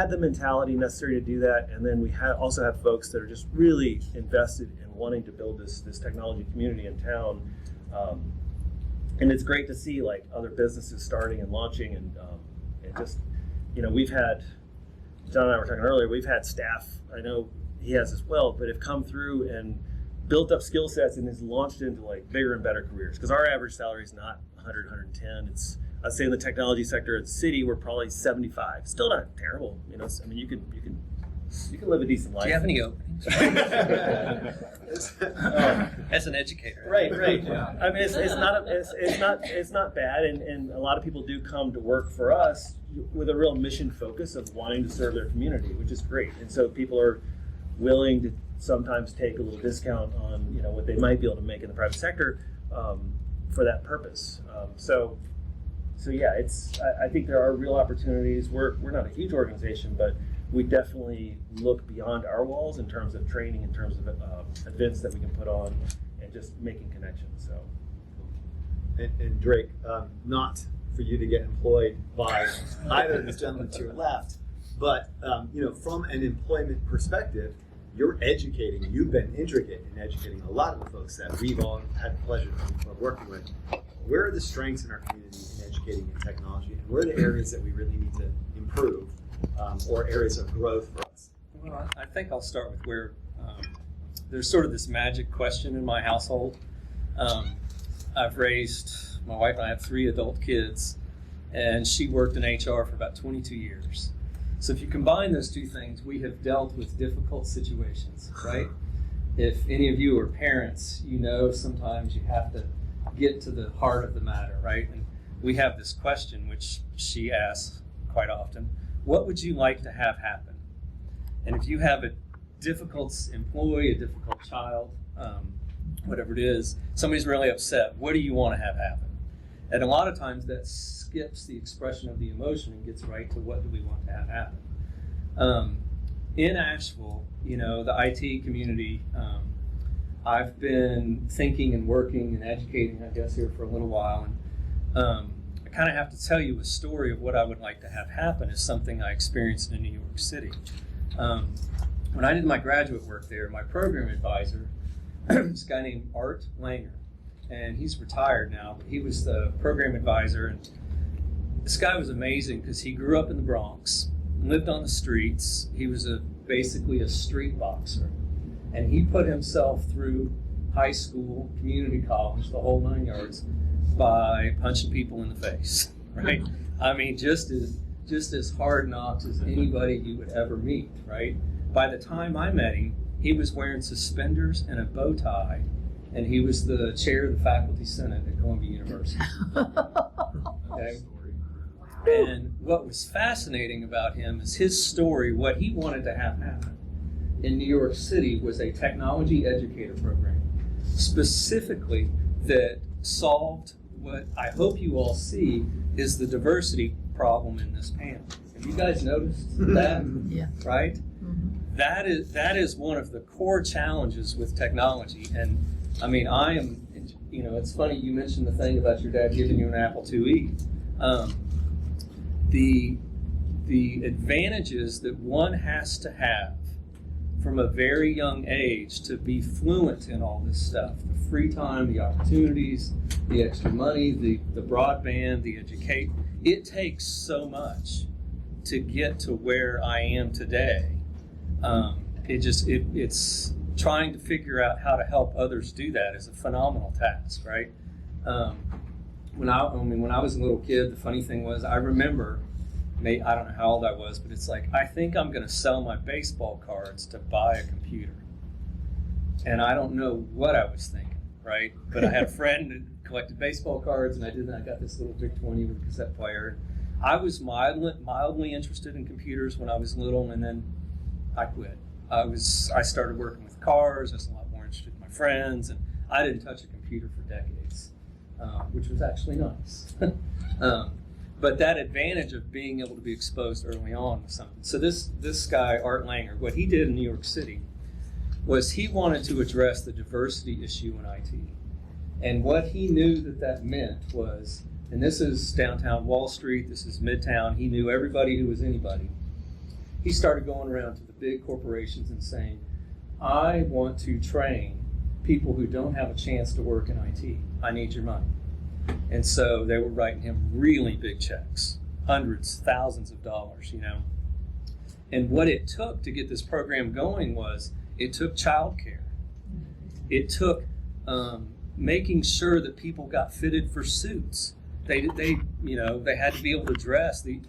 the mentality necessary to do that, and then we also have folks that are just really invested in wanting to build this technology community in town, and it's great to see like other businesses starting and launching, and just we've had, John and I were talking earlier, we've had staff, I know he has as well, but have come through and built up skill sets and has launched into like bigger and better careers. Because our average salary is not 100, 110. It's, I'd say in the technology sector of the city, we're probably 75. Still not terrible. I mean, you can live a decent life. Do you have any openings? As an educator. Right. Yeah. I mean, it's not bad, and a lot of people do come to work for us with a real mission focus of wanting to serve their community, which is great. And so people are willing to sometimes take a little discount on what they might be able to make in the private sector for that purpose. So yeah, I think there are real opportunities. We're not a huge organization, but we definitely look beyond our walls in terms of training, in terms of events that we can put on, and just making connections. So, and Drake, not for you to get employed by either of these gentlemen to your left, but from an employment perspective, you've been intricate in educating a lot of the folks that we've all had the pleasure of working with. Where are the strengths in our community in educating in technology, and where are the areas that we really need to improve, or areas of growth for us? Well, I think I'll start with where there's sort of this magic question in my household. My wife and I have 3 adult kids, and she worked in HR for about 22 years. So if you combine those two things, we have dealt with difficult situations, right? If any of you are parents, sometimes you have to get to the heart of the matter, right? And we have this question, which she asks quite often: what would you like to have happen? And if you have a difficult employee, a difficult child, whatever it is, somebody's really upset, what do you want to have happen? And a lot of times that skips the expression of the emotion and gets right to what do we want to have happen. In Asheville, the IT community, I've been thinking and working and educating, I guess, here for a little while. And I kind of have to tell you a story of what I would like to have happen is something I experienced in New York City. When I did my graduate work there, my program advisor, this guy named Art Langer, and he's retired now, but he was the program advisor. And this guy was amazing because he grew up in the Bronx, lived on the streets. He was basically a street boxer. And he put himself through high school, community college, the whole 9 yards, by punching people in the face, right? I mean, just as hard knocks as anybody you would ever meet, right? By the time I met him, he was wearing suspenders and a bow tie, and he was the chair of the faculty senate at Columbia University. Okay? And what was fascinating about him is his story. What he wanted to have happen in New York City was a technology educator program, specifically that solved what I hope you all see is the diversity problem in this panel. Have you guys noticed that? Yeah. Right? Mm-hmm. That is one of the core challenges with technology. And I mean, it's funny you mentioned the thing about your dad giving you an Apple IIe. The advantages that one has to have from a very young age to be fluent in all this stuff, the free time, the opportunities, the extra money, the broadband, the educate. It takes so much to get to where I am today. It's trying to figure out how to help others do that is a phenomenal task, right? When I was a little kid, the funny thing was I remember, I don't know how old I was, but it's like, I think I'm going to sell my baseball cards to buy a computer. And I don't know what I was thinking, right? But I had a friend that collected baseball cards, and I did that. I got this little Vic 20 with a cassette player. I was mildly interested in computers when I was little, and then I quit. I started working with cars. I was a lot more interested in my friends, and I didn't touch a computer for decades, which was actually nice. But that advantage of being able to be exposed early on was something. So this guy, Art Langer, what he did in New York City was he wanted to address the diversity issue in IT. And what he knew that meant was, and this is downtown Wall Street, this is Midtown, he knew everybody who was anybody. He started going around to the big corporations and saying, I want to train people who don't have a chance to work in IT. I need your money. And so they were writing him really big checks, hundreds, thousands of dollars, you know. And what it took to get this program going was, it took childcare. It took making sure that people got fitted for suits. They had to be able to dress. They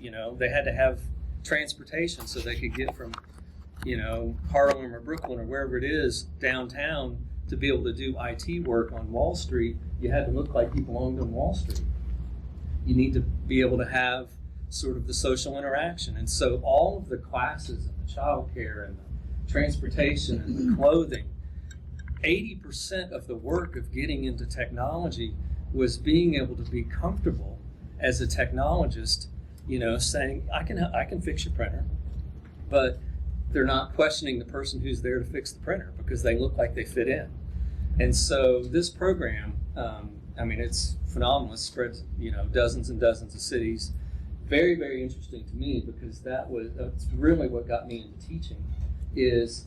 had to have transportation so they could get from, Harlem or Brooklyn or wherever it is downtown to be able to do IT work on Wall Street. You had to look like you belonged on Wall Street. You need to be able to have sort of the social interaction. And so all of the classes and the childcare and the transportation and the clothing, 80% of the work of getting into technology was being able to be comfortable as a technologist, saying, I can fix your printer, but they're not questioning the person who's there to fix the printer because they look like they fit in. And so this program, it's phenomenal. It spreads, dozens and dozens of cities. Very, very interesting to me because that's really what got me into teaching is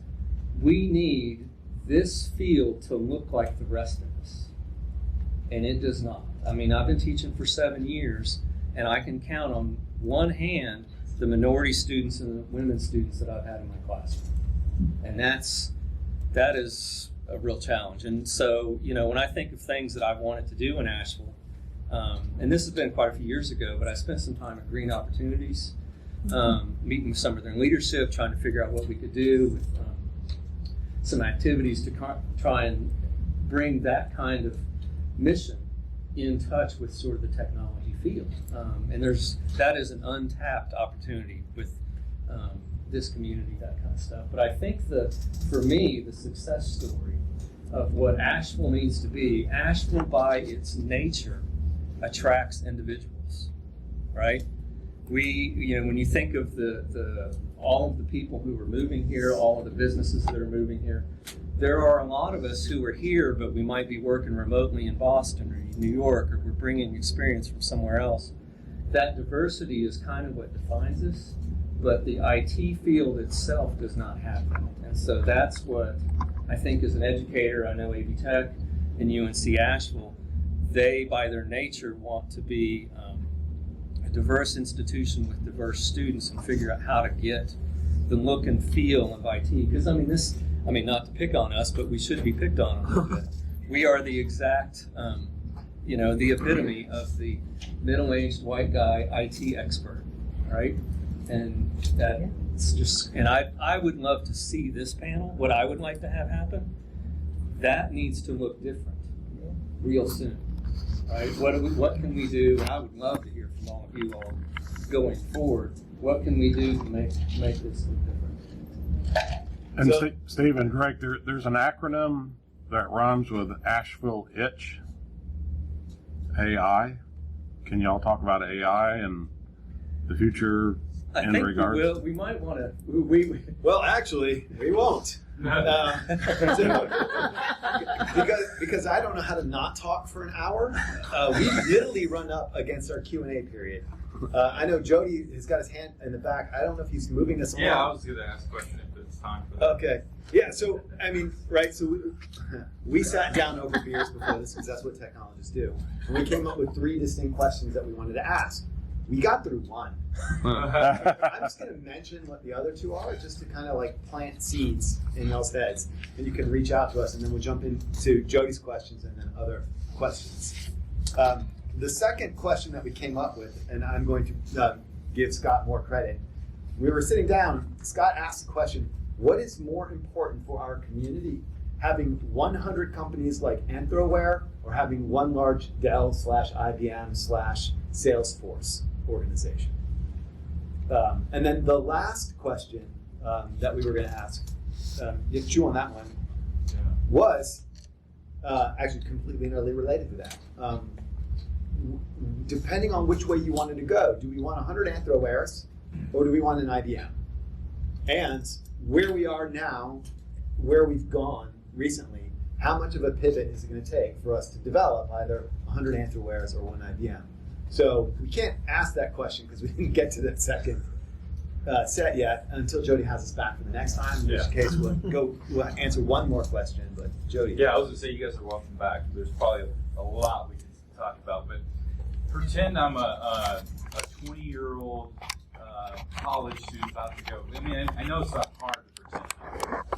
we need this field to look like the rest of us. And it does not. I've been teaching for 7 years, and I can count on one hand the minority students and the women students that I've had in my classroom. And that is a real challenge. And so, when I think of things that I've wanted to do in Asheville, and this has been quite a few years ago, but I spent some time at Green Opportunities, meeting with some of their leadership, trying to figure out what we could do with some activities to try and bring that kind of mission in touch with sort of the technology field. And that is an untapped opportunity with this community, that kind of stuff. But I think for me, the success story of what Asheville needs to be, Asheville by its nature attracts individuals, right? When you think of all of the people who are moving here, all of the businesses that are moving here, there are a lot of us who are here, but we might be working remotely in Boston or New York, or we're bringing experience from somewhere else. That diversity is kind of what defines us, but the IT field itself does not have that. And so that's what I think as an educator, I know AV Tech and UNC Asheville, they by their nature want to be a diverse institution with diverse students and figure out how to get the look and feel of IT. Because not to pick on us, but we should be picked on a little bit. We are the exact, the epitome of the middle-aged white guy IT expert, right? And that's just, and I would love to see this panel. What I would like to have happen, that needs to look different real soon, right? What can we do? And I would love to hear from all of you all going forward. What can we do to make this look different? And Steve and Greg, there's an acronym that rhymes with Asheville Itch, AI. Can y'all talk about AI and the future in regards? I think we might want to. Well, actually, we won't. Because I don't know how to not talk for an hour. We literally run up against our Q&A period. I know Jody has got his hand in the back. I don't know if he's moving us along. Yeah, I was going to ask a question if it's time for that. Okay. Yeah, so, I mean, right, so we sat down over beers before this because that's what technologists do. And we came up with 3 distinct questions that we wanted to ask. We got through one. I'm just going to mention what the other 2 are just to kind of like plant seeds in y'all's heads. And you can reach out to us and then we'll jump into Jody's questions and then other questions. The second question that we came up with, and I'm going to give Scott more credit. We were sitting down, Scott asked the question, what is more important for our community? Having 100 companies like Anthroware or having one large Dell/IBM/Salesforce organization? And then the last question that we were going to ask, you chew on that one, was actually completely and utterly related to that. Depending on which way you wanted to go, do we want 100 Anthrowares or do we want an IBM? And where we are now, where we've gone recently, how much of a pivot is it going to take for us to develop either 100 Anthrowares or one IBM? So we can't ask that question because we didn't get to that second set yet until Jody has us back for the next time, in which case we'll answer one more question, but Jody. Yeah, I was going to say, you guys are welcome back. There's probably a lot we can talk about, but pretend I'm a 20-year-old college student about to go. I mean, I know it's not hard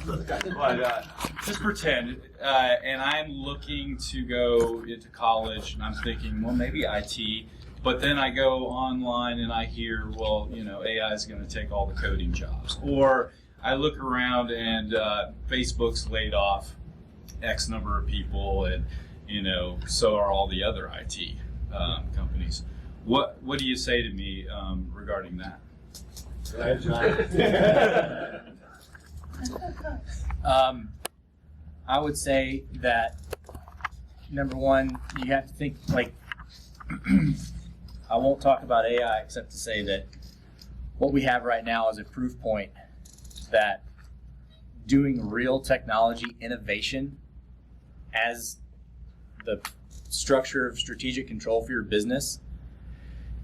to pretend, but just pretend, and I'm looking to go into college, and I'm thinking, well, maybe IT, but then I go online and I hear, well, AI is going to take all the coding jobs. Or I look around and Facebook's laid off X number of people, and so are all the other IT companies. What do you say to me regarding that? I would say that, number one, you have to think, like, I won't talk about AI except to say that what we have right now is a proof point that doing real technology innovation as the structure of strategic control for your business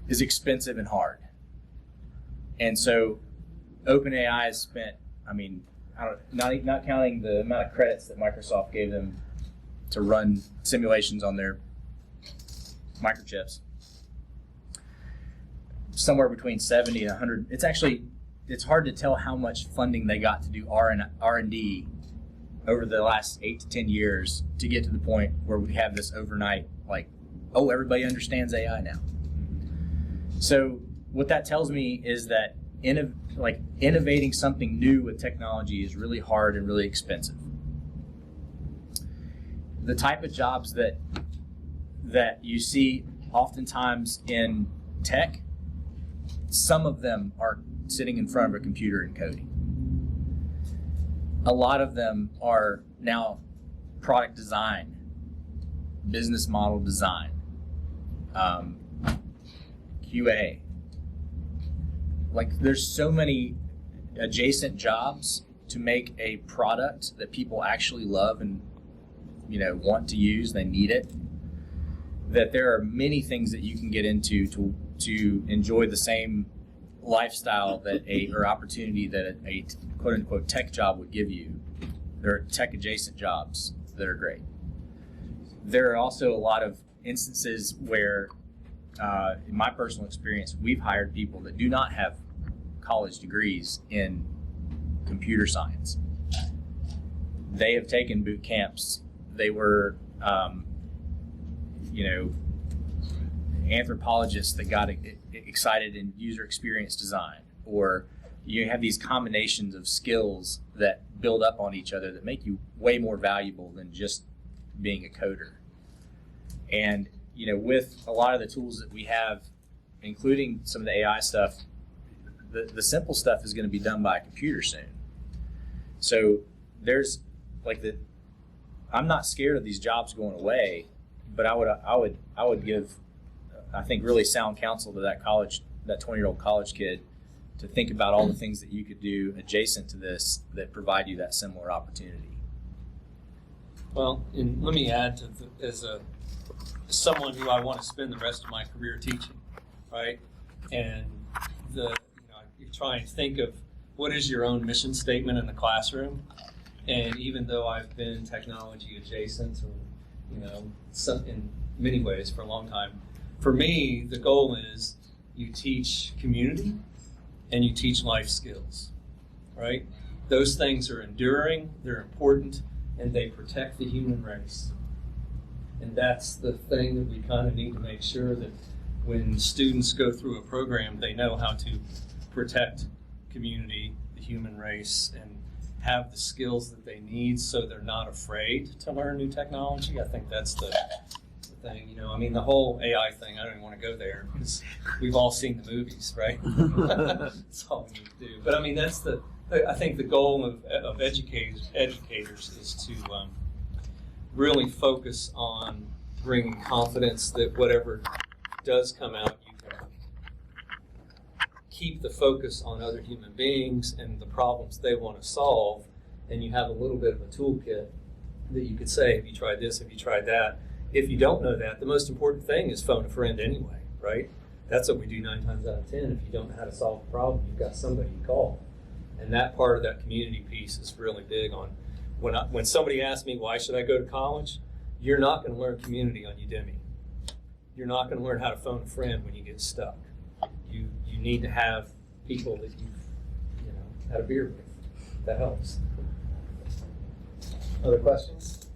is expensive and hard. And so OpenAI has spent, not counting the amount of credits that Microsoft gave them to run simulations on their microchips, somewhere between 70 and 100. It's hard to tell how much funding they got to do R&D over the last 8 to 10 years to get to the point where we have this overnight, everybody understands AI now. So what that tells me is that innovating something new with technology is really hard and really expensive. The type of jobs that you see oftentimes in tech, some of them are sitting in front of a computer and coding. A lot of them are now product design, business model design, QA. There's so many adjacent jobs to make a product that people actually love and want to use, they need it, that there are many things that you can get into to enjoy the same lifestyle or opportunity that a quote unquote tech job would give you. There are tech adjacent jobs that are great. There are also a lot of instances where, in my personal experience, we've hired people that do not have college degrees in computer science. They have taken boot camps. They were, anthropologists that got excited in user experience design, or you have these combinations of skills that build up on each other that make you way more valuable than just being a coder. And with a lot of the tools that we have, including some of the AI stuff, the simple stuff is going to be done by a computer soon. So there's I'm not scared of these jobs going away, but I would give, I think, really sound counsel to that 20-year-old college kid to think about all the things that you could do adjacent to this that provide you that similar opportunity. Well, and let me add as someone who I want to spend the rest of my career teaching, right? And you try and think of what is your own mission statement in the classroom? And even though I've been technology adjacent, or, in many ways for a long time, for me, the goal is you teach community and you teach life skills, right? Those things are enduring, they're important, and they protect the human race. And that's the thing that we kind of need to make sure that when students go through a program, they know how to protect community, the human race, and have the skills that they need so they're not afraid to learn new technology. I think that's the thing, the whole AI thing, I don't even want to go there because we've all seen the movies, right? That's all we need to do. But I think the goal of educators is to really focus on bringing confidence that whatever does come out, you can keep the focus on other human beings and the problems they want to solve, and you have a little bit of a toolkit that you could say, have you tried this, have you tried that? If you don't know that, the most important thing is phone a friend anyway, right? That's what we do 9 times out of 10. If you don't know how to solve a problem, you've got somebody to call. And that part of that community piece is really big on, when somebody asks me, why should I go to college? You're not going to learn community on Udemy. You're not going to learn how to phone a friend when you get stuck. You need to have people that you've had a beer with. That helps. Other questions?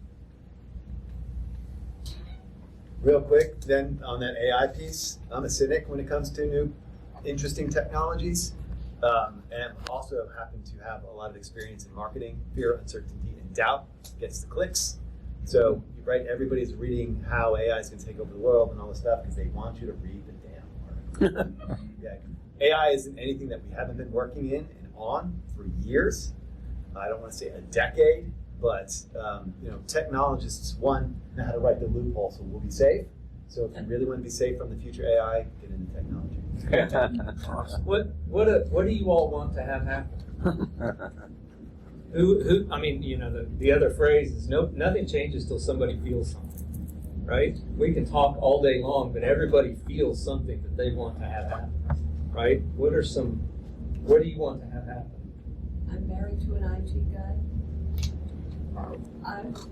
Real quick, then on that AI piece, I'm a cynic when it comes to new, interesting technologies, and also happen to have a lot of experience in marketing. Fear, uncertainty, and doubt gets the clicks. So, right, everybody's reading how AI is going to take over the world and all this stuff because they want you to read the damn article. Yeah. AI isn't anything that we haven't been working in and on for years. I don't want to say a decade, but technologists, one, know how to write the loophole so we'll be safe. So if you really want to be safe from the future AI, get into technology. What do you all want to have happen? The other phrase is nothing changes till somebody feels something, right? We can talk all day long, but everybody feels something that they want to have happen, right? What do you want to have happen? I'm married to an IT guy.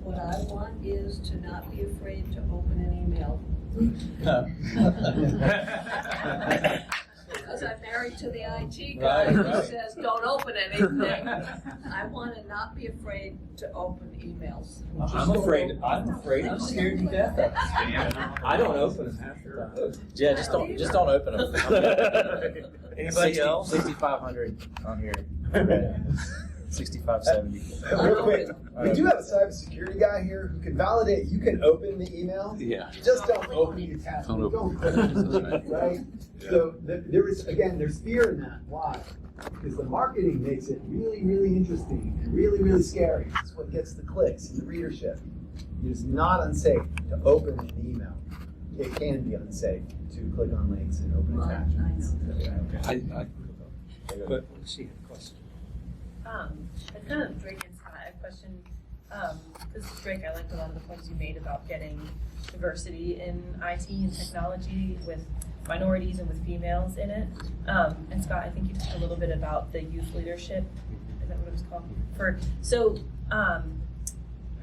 What I want is to not be afraid to open an email. Because I'm married to the IT guy who says don't open anything. I want to not be afraid to open emails. I'm afraid. I'm scared to death of it. I don't open them half the time. Yeah, just don't open them. Anybody else? 6,500 on here. 6570. Real quick, we do have a cybersecurity guy here who can validate you can open the email. Yeah. Just don't open the attachment. Don't click it, right? Yeah. So there's fear in that. Why? Because the marketing makes it really, really interesting and really, really scary. That's what gets the clicks and the readership. It is not unsafe to open an email. It can be unsafe to click on links and open attachments. But she had a question. It's kind of Drake and Scott. A question. This is Drake. I liked a lot of the points you made about getting diversity in IT and technology with minorities and with females in it. And Scott, I think you talked a little bit about the youth leadership. Is that what it was called?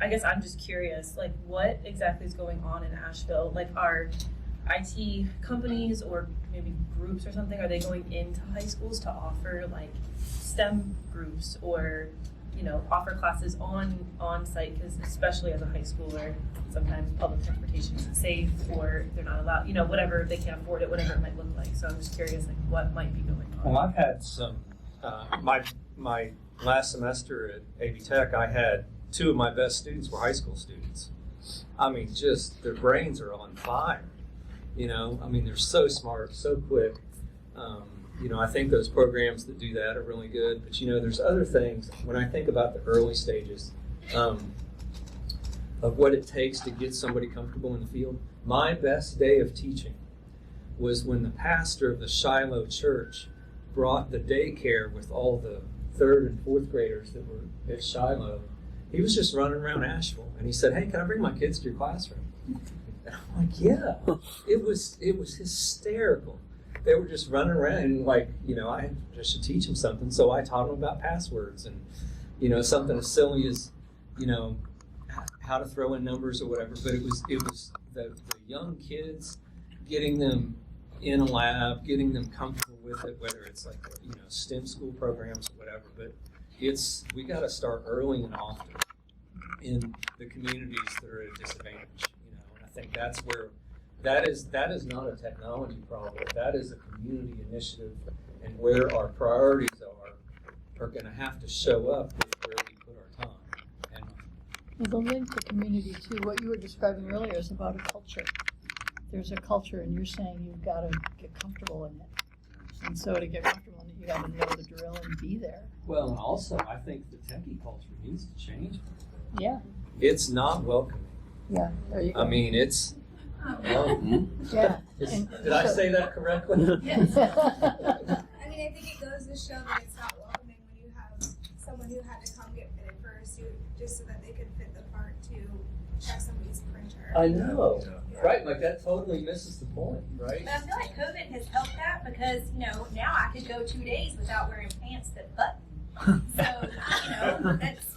I guess I'm just curious, like, what exactly is going on in Asheville? Like, are IT companies or maybe groups or something, are they going into high schools to offer like STEM groups or, offer classes on site? Because especially as a high schooler, sometimes public transportation isn't safe or they're not allowed, whatever, they can't afford it, whatever it might look like. So I'm just curious, like, what might be going on? Well, I've had some, my last semester at AV Tech, I had 2 of my best students were high school students. I mean, just their brains are on fire. They're so smart, so quick. I think those programs that do that are really good. But, there's other things. When I think about the early stages of what it takes to get somebody comfortable in the field, my best day of teaching was when the pastor of the Shiloh church brought the daycare with all the 3rd and 4th graders that were at Shiloh. He was just running around Asheville, and he said, "Hey, can I bring my kids to your classroom?" And I'm like, "Yeah." It was hysterical. they were just running around and I just should teach them something. So I taught them about passwords and, something as silly as, how to throw in numbers or whatever. But it was the young kids, getting them in a lab, getting them comfortable with it, whether it's like, STEM school programs or whatever. But we got to start early and often in the communities that are at a disadvantage, and I think that's where that is not a technology problem. That is a community initiative, and where our priorities are going to have to show up with where we put our time. And Well, the link to community too, what you were describing earlier is about a culture. There's a culture and you're saying you've got to get comfortable in it. And so to get comfortable in it, you got to know the drill and be there. well, and also I think the techie culture needs to change. Yeah, It's not welcoming. yeah, there you go. I mean, it's. Yeah. Did I say that correctly? Yes. I mean, I think it goes to show that it's not welcoming when you have someone who had to come get fitted for a suit just so that they could fit the part to check somebody's printer. I know, right? Like that totally misses the point, right? But I feel like COVID has helped that because, now I could go 2 days without wearing pants that button. So,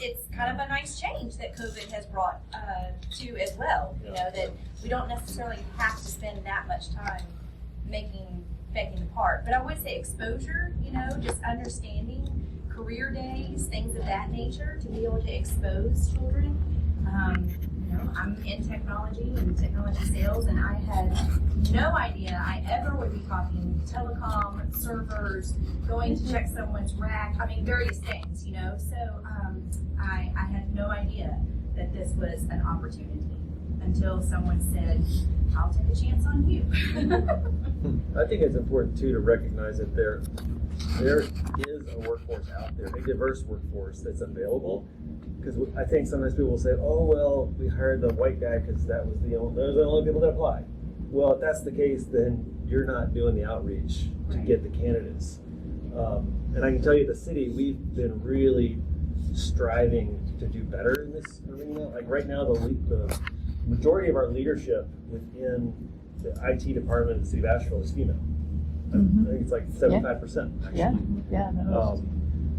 it's kind of a nice change that COVID has brought to as well. That we don't necessarily have to spend that much time making the part. But I would say exposure, just understanding career days, things of that nature, to be able to expose children. I'm in technology and technology sales, and I had no idea I ever would be talking telecom, servers, going to check someone's rack, various things, So I had no idea that this was an opportunity until someone said, I'll take a chance on you. I think it's important too to recognize that there is a workforce out there, a diverse workforce that's available. Because I think sometimes people will say, "Oh well, we hired the white guy because those are the only people that apply." Well, if that's the case, then you're not doing the outreach to get the candidates. And I can tell you, the city, we've been really striving to do better in this arena. Like right now, the majority of our leadership within the IT department of the city of Asheville is female. I think it's like 75%. Actually. Yeah, no.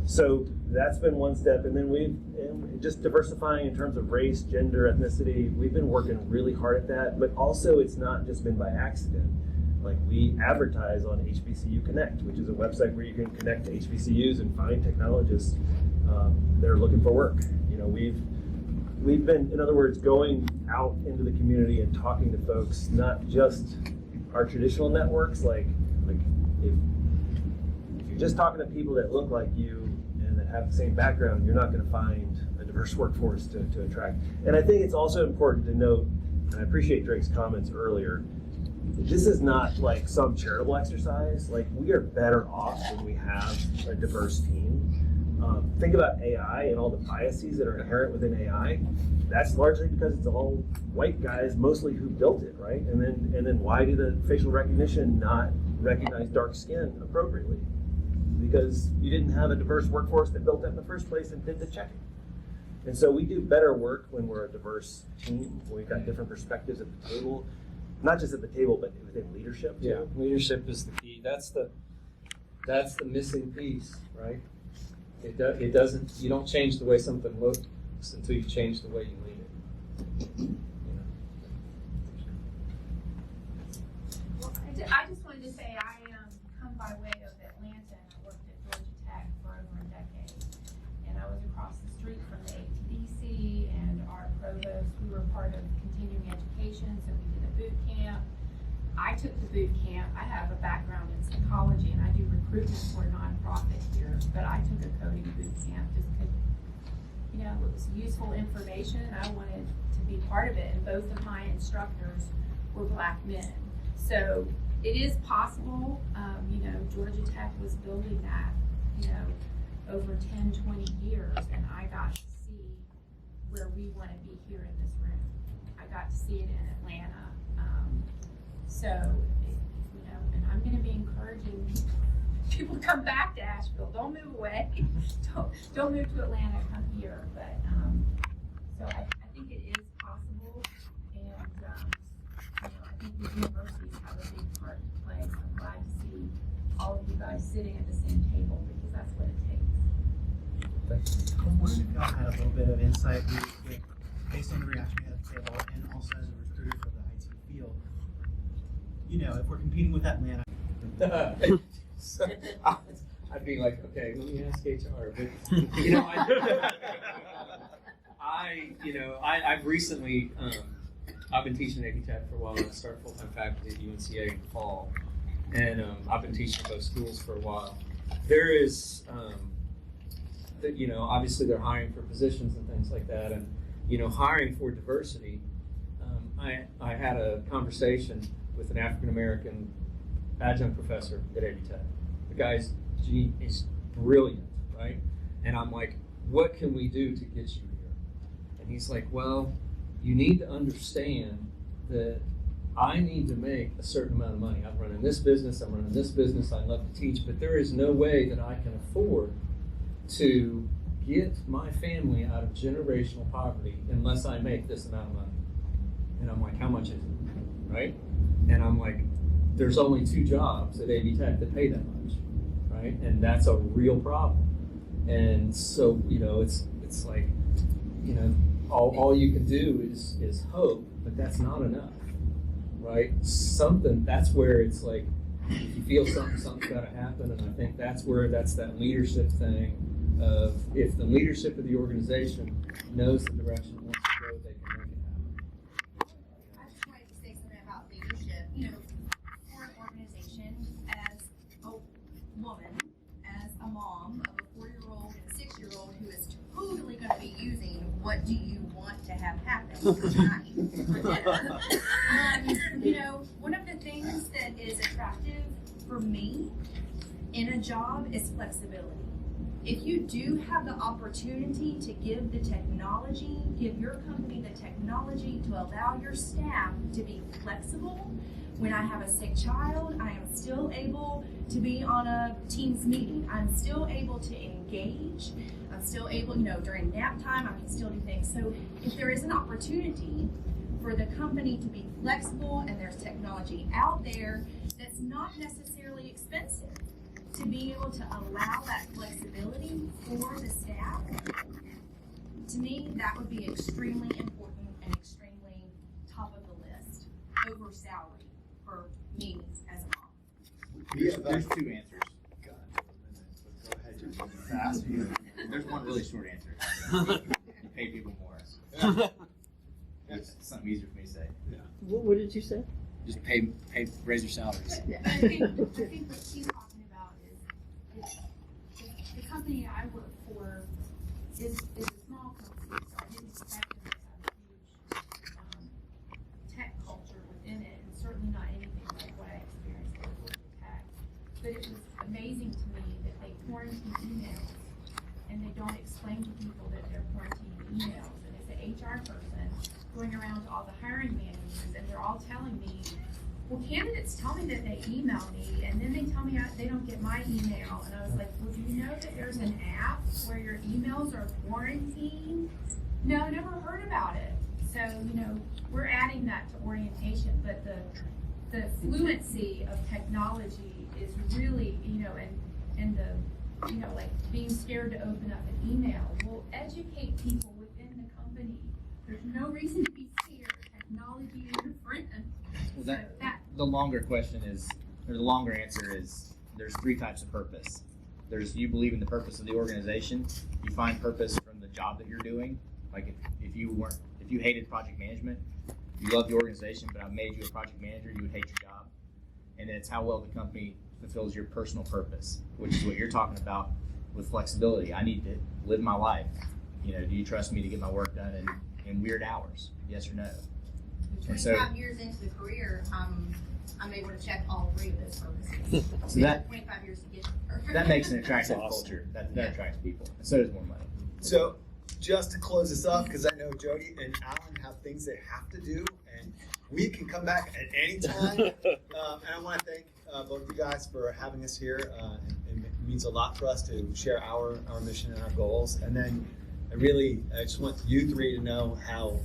So that's been one step, and then just diversifying in terms of race, gender, ethnicity. We've been working really hard at that, but also it's not just been by accident. Like we advertise on HBCU Connect, which is a website where you can connect to HBCUs and find technologists that are looking for work. We've been, in other words, going out into the community and talking to folks, not just our traditional networks, like if you're just talking to people that look like you and that have the same background, you're not going to find a diverse workforce to attract. And I think it's also important to note, and I appreciate Drake's comments earlier, this is not like some charitable exercise. Like we are better off when we have a diverse team. Think about AI and all the biases that are inherent within AI. That's largely because it's all white guys, mostly, who built it, right? And then why do the facial recognition not recognize dark skin appropriately? Because you didn't have a diverse workforce that built that in the first place and did the checking. And so we do better work when we're a diverse team, when we've got different perspectives at the table, not just at the table, but within leadership too. Yeah, leadership is the key. That's the missing piece, right? It doesn't. You don't change the way something looks until you change the way you lead it. Well, I just wanted to say I come by way of Atlanta, and I worked at Georgia Tech for over a decade, and I was across the street from the ATDC and our provost. We were part of continuing education, so we did a boot camp. I took the boot camp. I have a background in psychology, and I do recruitment for a nonprofit here, but I took a coding boot camp just because, it was useful information. I wanted to be part of it, and both of my instructors were Black men. So it is possible. Georgia Tech was building that, over 10, 20 years, and I got to see where we want to be here in this room. I got to see it in Atlanta. And I'm going to be encouraging people to come back to Asheville. Don't move away. Don't move to Atlanta. Come here. But so I think it is possible, and I think the universities have a big part to play. So I'm glad to see all of you guys sitting at the same table because that's what it takes. I wondered if y'all had a little bit of insight with, based on the reaction we had at the table, and also as a recruiter for the IT field. You know, if we're competing with Atlanta. I'd be like, okay, let me ask HR. But, you know, I've recently, I've been teaching AP Tech for a while. I started full-time faculty at UNCA in the fall. And I've been teaching both schools for a while. There is, obviously they're hiring for positions and things like that. And, hiring for diversity, I had a conversation with an African-American adjunct professor at AP Tech. The guy's he's brilliant, right? And I'm like, what can we do to get you here? And he's like, well, you need to understand that I need to make a certain amount of money. I'm running this business, I love to teach, but there is no way that I can afford to get my family out of generational poverty unless I make this amount of money. And I'm like, how much is it, right? And I'm like, there's only 2 jobs at AV Tech that pay that much, right? And that's a real problem. And so, it's like, all you can do is hope, but that's not enough, right? That's where it's like, if you feel something's got to happen, and I think that's that leadership thing of, if the leadership of the organization knows the direction it wants to go, they can make it happen. I just wanted to say something about leadership. For an organization, as a woman, as a mom of a 4-year-old and a 6-year-old who is totally going to be using what do you want to have happen tonight for dinner. One of the things that is attractive for me in a job is flexibility. If you do have the opportunity to give your company the technology to allow your staff to be flexible. When I have a sick child, I am still able to be on a Teams meeting. I'm still able to engage. I'm still able, during nap time, I can still do things. So if there is an opportunity for the company to be flexible and there's technology out there that's not necessarily expensive, to be able to allow that flexibility for the staff, to me, that would be extremely important and extremely top of the list over salary for me as a mom. There's 2 answers. Go ahead, just fast. There's one really short answer. You pay people more. That's something easier for me to say. Yeah. What did you say? Just raise your salaries. Yeah. I think what she's talking about is the company I work for is a small company, so I didn't expect them to have a huge tech culture within it, and certainly not anything like what I experienced at Georgia Tech. But it was amazing to me that they quarantine emails and they don't explain to people that they're quarantining emails. And it's an HR person going around to all the hiring managers, and they're all telling me, well, candidates tell me that they email me, and then they tell me they don't get my email. And I was like, well, do you know that there's an app where your emails are quarantined? No, never heard about it. So, we're adding that to orientation, but the fluency of technology is really, and the, like being scared to open up an email will educate people within the company. There's no reason to be scared. Technology is your friend. Well, the longer question is, or the longer answer is, there's 3 types of purpose. There's, you believe in the purpose of the organization. You find purpose from the job that you're doing. Like if you hated project management, you love the organization, but I made you a project manager, you would hate your job. And then it's how well the company fulfills your personal purpose, which is what you're talking about with flexibility. I need to live my life. Do you trust me to get my work done in weird hours? Yes or no? 25 years into the career, I'm able to check all 3 of those purposes. So that 25 years to get there. That makes an attractive culture. That attracts people. And so does more money. So, just to close this up, because I know Jody and Alan have things they have to do, and we can come back at any time. And I want to thank both you guys for having us here. It means a lot for us to share our mission and our goals. And then I just want you 3 to know how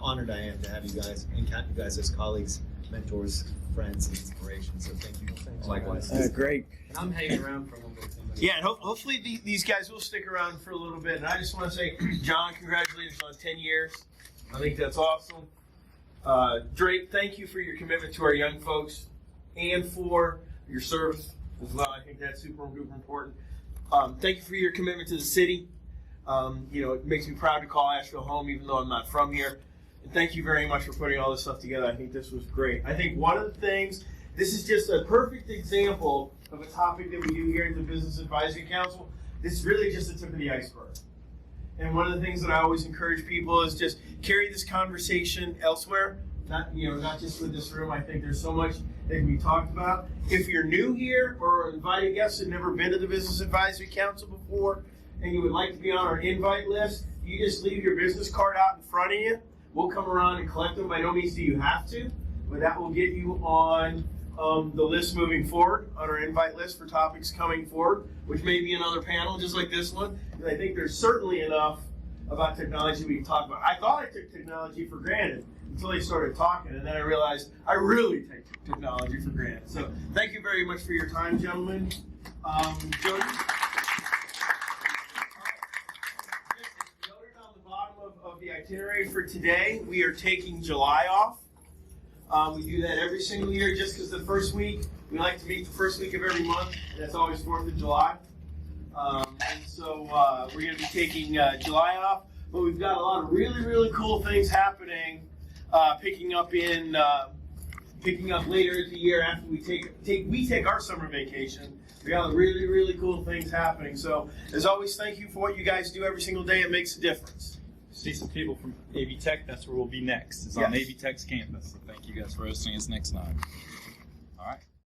honored I am to have you guys and count you guys as colleagues mentors, friends, and inspiration. So thank you. Likewise. Great. And I'm hanging around for a little bit. Yeah, and hopefully these guys will stick around for a little bit. And I just want to say, John, congratulations on 10 years. I think that's awesome. Drake, thank you for your commitment to our young folks and for your service as well. I think that's super important. Thank you for your commitment to the city. It makes me proud to call Asheville home, even though I'm not from here. And thank you very much for putting all this stuff together. I think this was great. I think one of the things, this is just a perfect example of a topic that we do here at the Business Advisory Council. This is really just the tip of the iceberg. And one of the things that I always encourage people is just carry this conversation elsewhere, not just with this room. I think there's so much that can be talked about. If you're new here or invited guests and never been to the Business Advisory Council before, and you would like to be on our invite list, you just leave your business card out in front of you. We'll come around and collect them. By no means do you have to, but that will get you on the list moving forward, on our invite list for topics coming forward, which may be another panel just like this one. And I think there's certainly enough about technology we can talk about. I thought I took technology for granted until they started talking, and then I realized I really take technology for granted. So thank you very much for your time, gentlemen. Jody? Noted on the bottom of the itinerary for today, we are taking July off. We do that every single year just because the first week, we like to meet the first week of every month. That's always 4th of July. And so we're going to be taking July off. But we've got a lot of really, really cool things happening, picking up later in the year after we take our summer vacation. We got really, really cool things happening. So as always, thank you for what you guys do every single day. It makes a difference. See some people from AV Tech. That's where we'll be next. It's on AV Tech's campus. So thank you guys for hosting us next time.